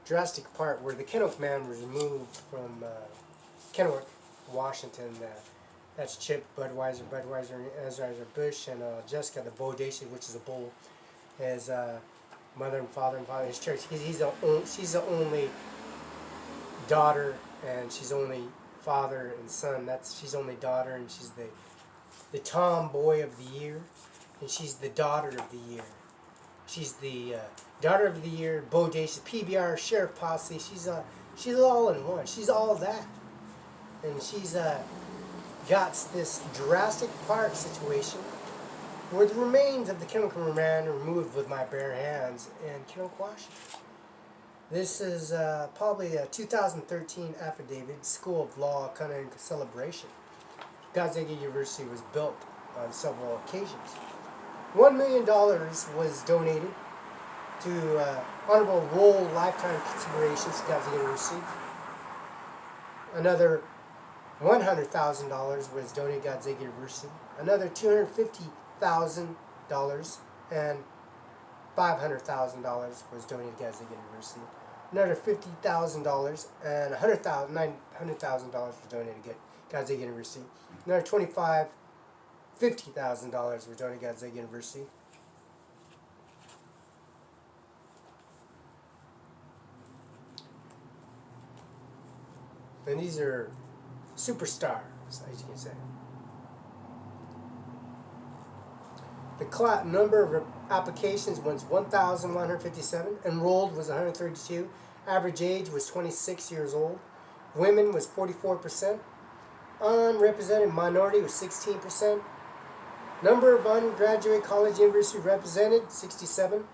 Jurassic Park where the Kennewick Man was removed from Kennewick, Washington. That's Chip, Budweiser, Ezra Bush, and Jessica, the Bodacious, which is a bull. His mother and father, his church. She's the only daughter, and she's only father and son. She's only daughter, and she's the tomboy of the year, and she's the daughter of the year. She's the daughter of the year, Bodacious, PBR, Sheriff Posse. She's all in one. She's all that, and she's got this Jurassic Park situation where the remains of the Kennewick Man are removed with my bare hands in Kennewick, Washington. This is probably a 2013 affidavit, School of Law kind of celebration. Gonzaga University was built on several occasions. $1 million was donated to Honorable Roll Lifetime Considerations to Gonzaga University. Another $100,000 was donated to Gonzaga University. Another $250,000 and $500,000 was donated to Gonzaga University. Another $50,000 and $900,000 was donated to Gonzaga University. Another $50,000 was donated to Gonzaga University. And these are superstars, as you can say. The number of applications was 1,157. Enrolled was 132. Average age was 26 years old. Women was 44%. Unrepresented minority was 16%. Number of undergraduate college university represented, 67.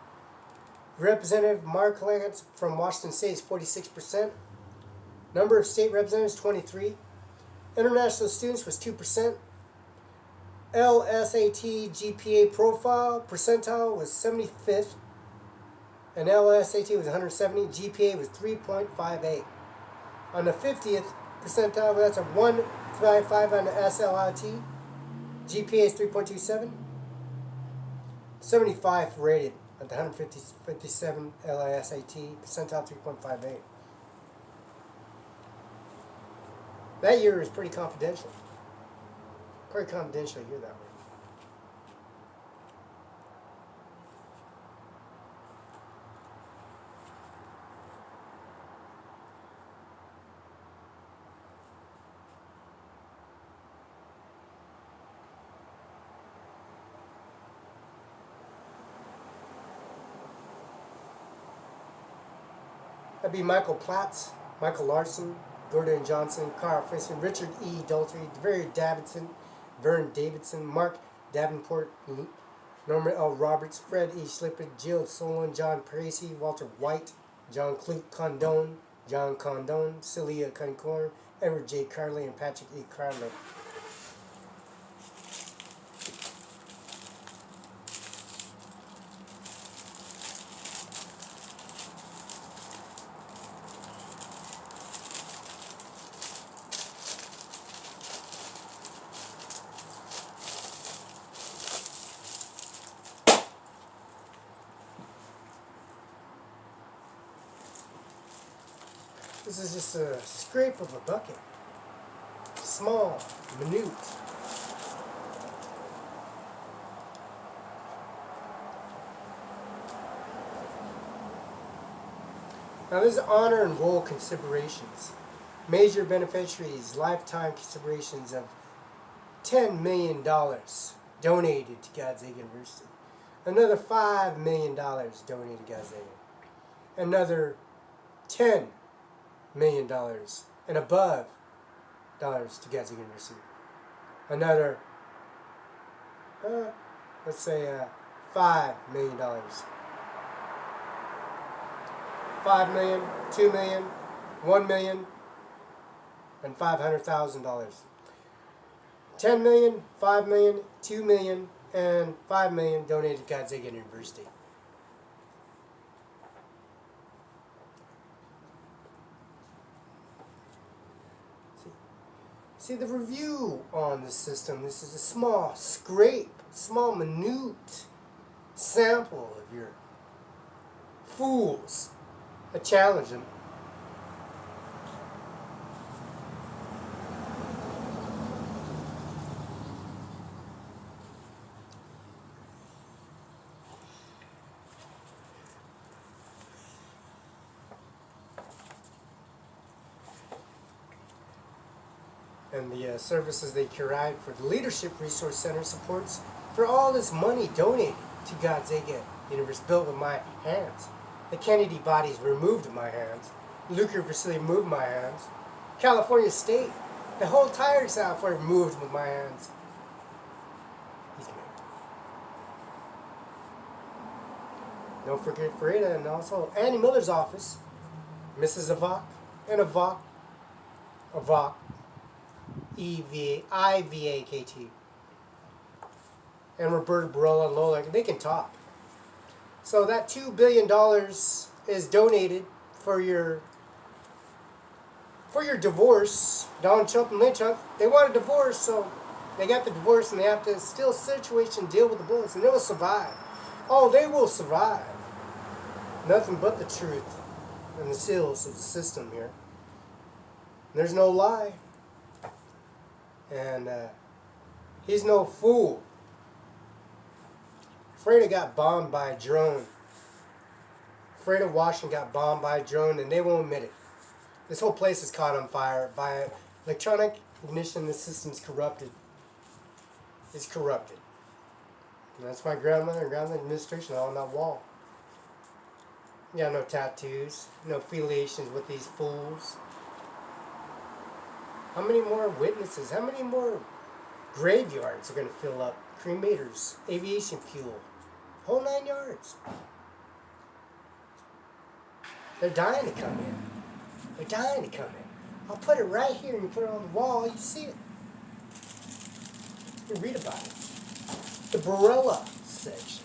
Representative Mark Lance from Washington State is 46%. Number of state representatives, 23. International students was 2%. LSAT GPA profile percentile was 75th, and LSAT was 170. GPA was 3.58. On the 50th percentile, that's a 155 on the SLRT. GPA is 3.27. 75th rated at the 157 LSAT percentile, 3.58. That year is pretty confidential. Pretty confidential year that way. That'd be Michael Platts, Michael Larson, Gordon Johnson, Carl Friston, Richard E. Daltrey, Barry Davidson, Vern Davidson, Mark Davenport, Norman L. Roberts, Fred E. Schlippin, Jill Solon, John Parisi, Walter White, John Clute Condon, John Condon, Celia Concorn, Edward J. Carley, and Patrick E. Carley. This is just a scrape of a bucket. Small, minute. Now this is honor and roll considerations. Major beneficiaries, lifetime considerations of $10 million donated to Gonzaga University. Another $5 million donated to Gonzaga. Another $10 million and above dollars to Gonzaga University. Another, let's say $5 million. $5 million, $2 million, $1 million, and $500,000. 10 million, 5 million, 2 million, and 5 million donated to Gonzaga University. See the review on the system. This is a small scrape, small minute sample of your fools. I challenge them. And the services they provide for the Leadership Resource Center supports for all this money donated to Gonzaga University, built with my hands. The Kennedy bodies removed with my hands. Nuclear facility moved with my hands. California State, the whole entire South Florida moved with my hands. He's married. Don't forget Farida and also Annie Miller's office, Mrs. Avak, and Avak, E-V-A-I-V-A-K-T. And Roberta Barela and Lola, they can talk. So that $2 billion is donated for your divorce. Donald Trump and Lynch, they want a divorce, so they got the divorce and they have to still situation deal with the bullets, and they will survive. Oh, they will survive. Nothing but the truth and the seals of the system here. There's no lie. And he's no fool. Freda got bombed by a drone. Freda Washington got bombed by a drone, and they won't admit it. This whole place is caught on fire by electronic ignition. The system's corrupted. It's corrupted. And that's my grandmother and grandmother administration on that wall. Yeah, no tattoos, no affiliations with these fools. How many more witnesses? How many more graveyards are going to fill up? Cremators, aviation fuel, whole 9 yards. They're dying to come in. They're dying to come in. I'll put it right here and you put it on the wall. You see it. You read about it. The Barela section.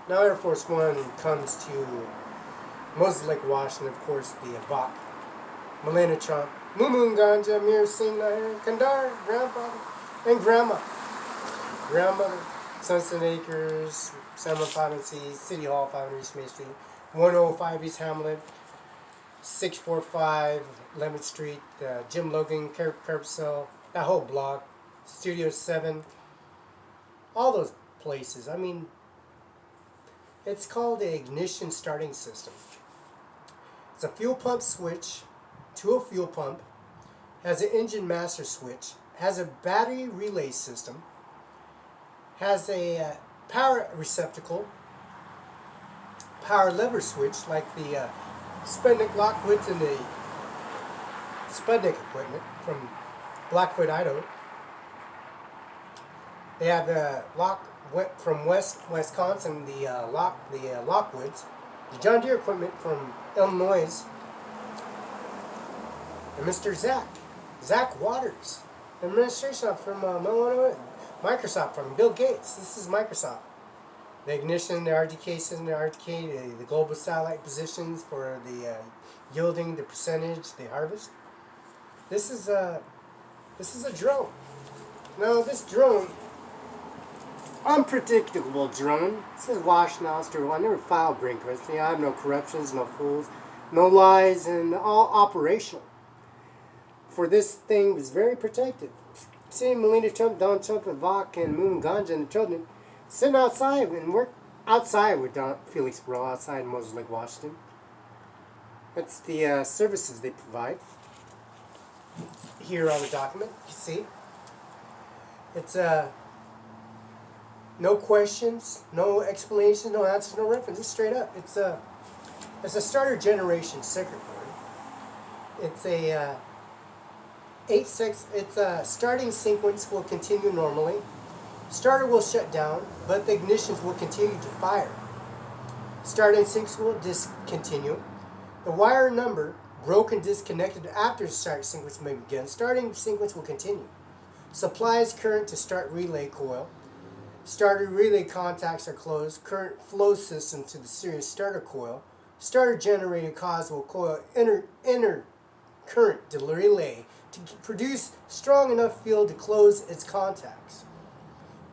Now Air Force One comes to Moses Lake, Washington, of course, the Avak, Melania Trump, Mumu Ganja, Ajmer Singh Nijjar, Kandar, grandfather, and grandma. Grandmother, Sunset Acres, San Juan City Hall, 500 East Main Street, 105 East Hamlet, 645 11th Street, Jim Logan, Carpsell, that whole block, Studio 7, all those places. I mean, it's called the ignition starting system. It's a fuel pump switch to a fuel pump, has an engine master switch, has a battery relay system, has a power receptacle, power lever switch like the Sputnik Lockwoods and the Sputnik equipment from Blackfoot, Idaho. They have the from Wisconsin, the Lockwoods, the John Deere equipment from Illinois, and Mr. Zach Waters, administration from Illinois, Microsoft from Bill Gates. This is Microsoft. The ignition, the RDK system, the RDK, the global satellite positions for the yielding, the percentage, the harvest. This is a drone. Now this drone, unpredictable drone. It says Washington, Australia. I never filed bankruptcy. I have no corruptions, no fools, no lies, and all operational. For this thing was very protected. Seeing Melania Trump, Donald Trump, and Vok, and Moon Ganja, and the children sitting outside and work outside with Felix Barela outside in Moses Lake, Washington. That's the services they provide. Here on the document, you see. It's No questions, no explanations, no answers, no reference. It's straight up. It's a starter generation circuit board. It's a 8-6. It's a starting sequence will continue normally. Starter will shut down, but the ignitions will continue to fire. Starting sequence will discontinue. The wire number broken disconnected after start sequence may begin. Starting sequence will continue. Supplies current to start relay coil. Starter relay contacts are closed. Current flow system to the series starter coil. Starter generated cause will coil inner current to relay to produce strong enough field to close its contacts.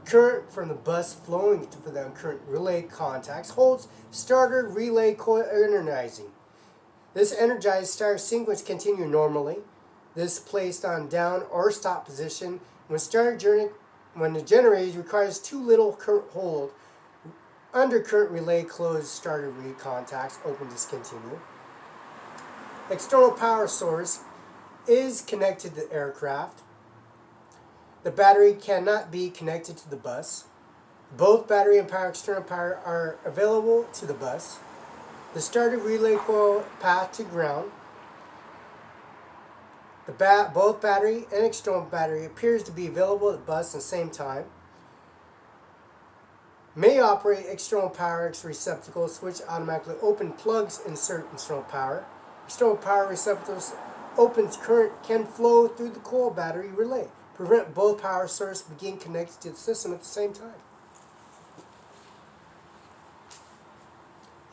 Current from the bus flowing to the current relay contacts holds starter relay coil energizing. This energized starter sequence continue normally. This placed on down or stop position when the generator requires too little current hold. Undercurrent relay closed starter relay contacts open discontinue. External power source is connected to the aircraft. The battery cannot be connected to the bus. Both battery and external power are available to the bus. The starter relay coil path to ground. Both battery and external battery appears to be available at the bus at the same time. May operate external power receptacle switch automatically open plugs insert external power. External power receptacles opens current can flow through the coil battery relay. Prevent both power sources begin connected to the system at the same time.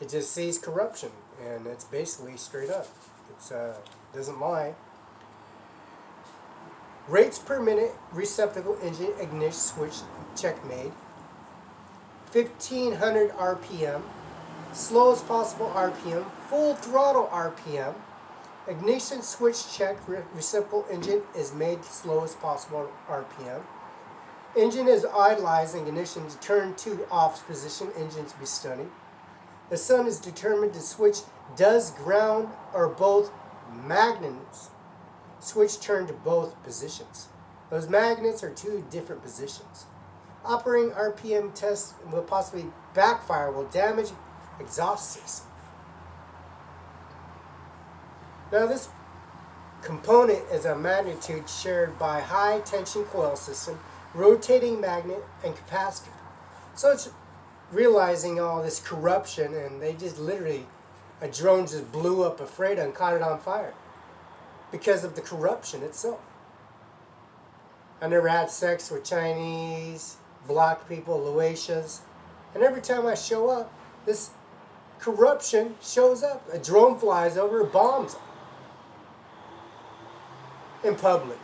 It just sees corruption, and it's basically straight up. It's doesn't lie. Rates per minute receptacle engine ignition switch check made. 1500 RPM, slowest possible RPM, full throttle RPM. Ignition switch check receptacle engine is made slowest possible RPM. Engine is idlized and ignition to turn to off position, engine to be stunning. The sun is determined to switch does ground or both magnets. Switch turn to both positions. Those magnets are two different positions. Operating RPM test will possibly backfire, will damage exhaust system. Now this component is a magnitude shared by high tension coil system, rotating magnet, and capacitor. So it's realizing all this corruption, and they just literally, a drone just blew up a freighter and caught it on fire because of the corruption itself. I never had sex with Chinese, black people, Laotians, and every time I show up, this corruption shows up. A drone flies over, bombs them in public.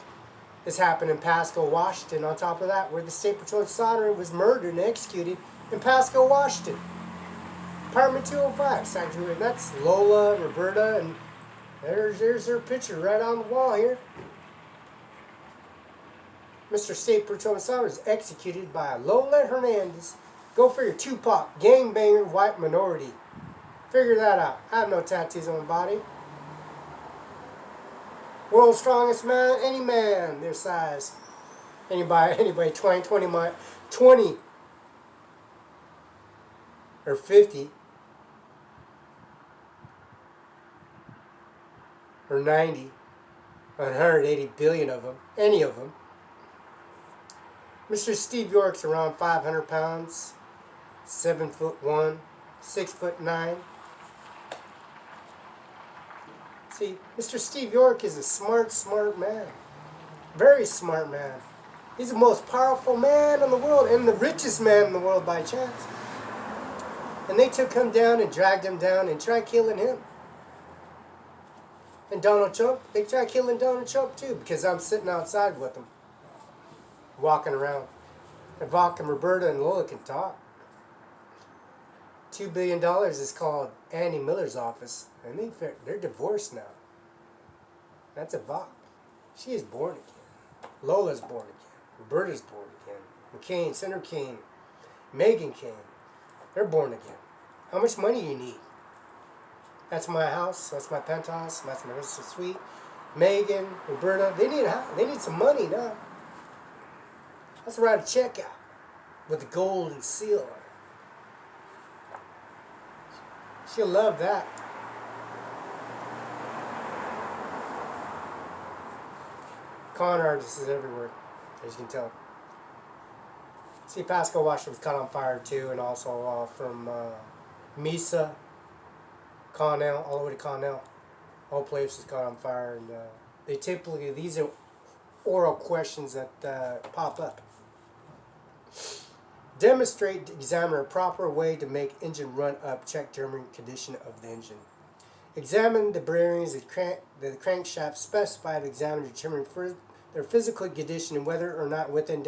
This happened in Pasco, Washington, on top of that, where the State Patrol Soldier was murdered and executed in Pasco, Washington. Apartment 205, Sanctuary. That's Lola, Roberta, and there's her picture right on the wall here. Mr. State Patrol Soldier was executed by Lola Hernandez. Go figure, Tupac, gangbanger, white minority. Figure that out. I have no tattoos on my body. World's strongest man, any man their size. Anybody 20 or 50 or 90 or 180 billion of them, any of them. Mr. Steve York's around 500 pounds, 7'1", 6'9". See, Mr. Steve York is a smart man. Very smart man. He's the most powerful man in the world and the richest man in the world by chance. And they took him down and dragged him down and tried killing him. And Donald Trump, they tried killing Donald Trump too, because I'm sitting outside with him, walking around. Ivanka, Roberta, and Lola can talk. $2 billion is called Annie Miller's office, and they're divorced now. That's Ivanka. She is born again. Lola's born again. Roberta's born again. McCain, Senator Kane, Megan Kane, they're born again. How much money you need? That's my house. That's my penthouse. That's my suite. Megan, Roberta, they need some money now. Let's write a check out. with the golden seal on it. She'll love that. Con artists is everywhere, as you can tell. See, Pasco, Washington was caught on fire too, and also from Mesa, Connell, all the way to Connell. All places caught on fire, and they typically, these are oral questions that pop up. Demonstrate, examine a proper way to make engine run up, check determining condition of the engine. Examine the bearings of the crankshaft specified, examine to determine their physical condition and whether or not within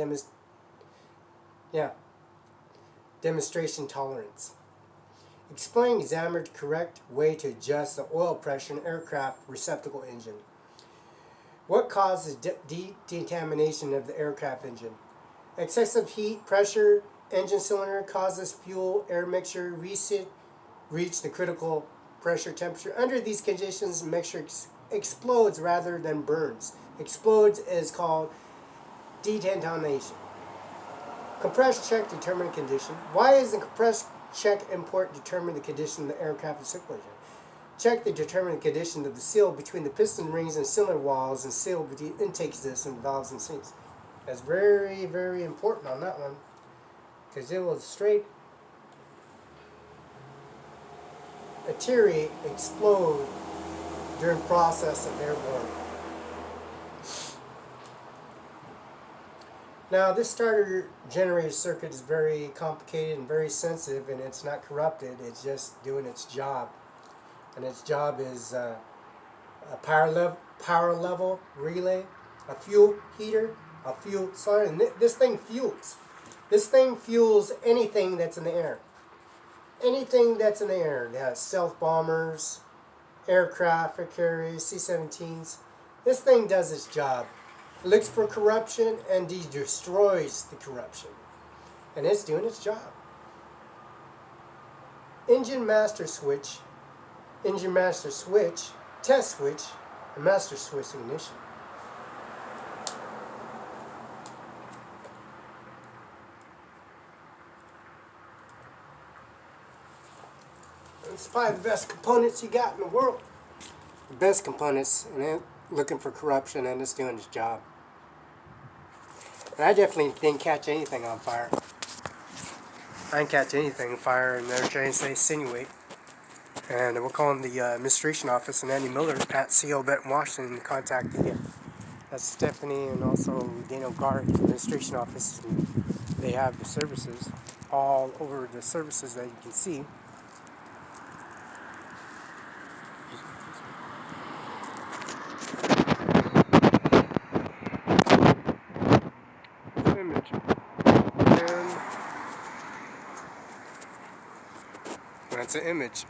demonstration tolerance. Explain, examine the correct way to adjust the oil pressure in aircraft receptacle engine. What causes decontamination of the aircraft engine? Excessive heat, pressure, engine cylinder causes fuel air mixture reach the critical pressure temperature. Under these conditions, the mixture explodes rather than burns. Explodes is called decontamination. Compressed check determine condition. Why is the compressed check important to determine the condition of the aircraft receptacle? Check to determine the condition of the seal between the piston rings and cylinder walls, and seal between intake discs and valves and sinks. That's very, very important on that one, because it will straight deteriorate, explode during process of airborne. Now, this starter generator circuit is very complicated and very sensitive, and it's not corrupted. It's just doing its job, and its job is a power level relay, a fuel heater, a fuel cylinder, and this thing fuels. This thing fuels anything that's in the air. Anything that's in the air. They have stealth bombers, aircraft, air carriers, C-17s. This thing does its job. It looks for corruption and destroys the corruption. And it's doing its job. Engine master switch, test switch, and master switch ignition. It's probably the best components you got in the world. The best components, and they're looking for corruption, and it's doing its job. And I definitely didn't catch anything on fire. I didn't catch anything on fire, and they're trying to insinuate. And we're calling the administration office and Andy Miller at CO Benton, Washington, to contact that's Stephanie and also Daniel Garth, administration office. And they have the services all over the services that you can see. Image. And that's an image.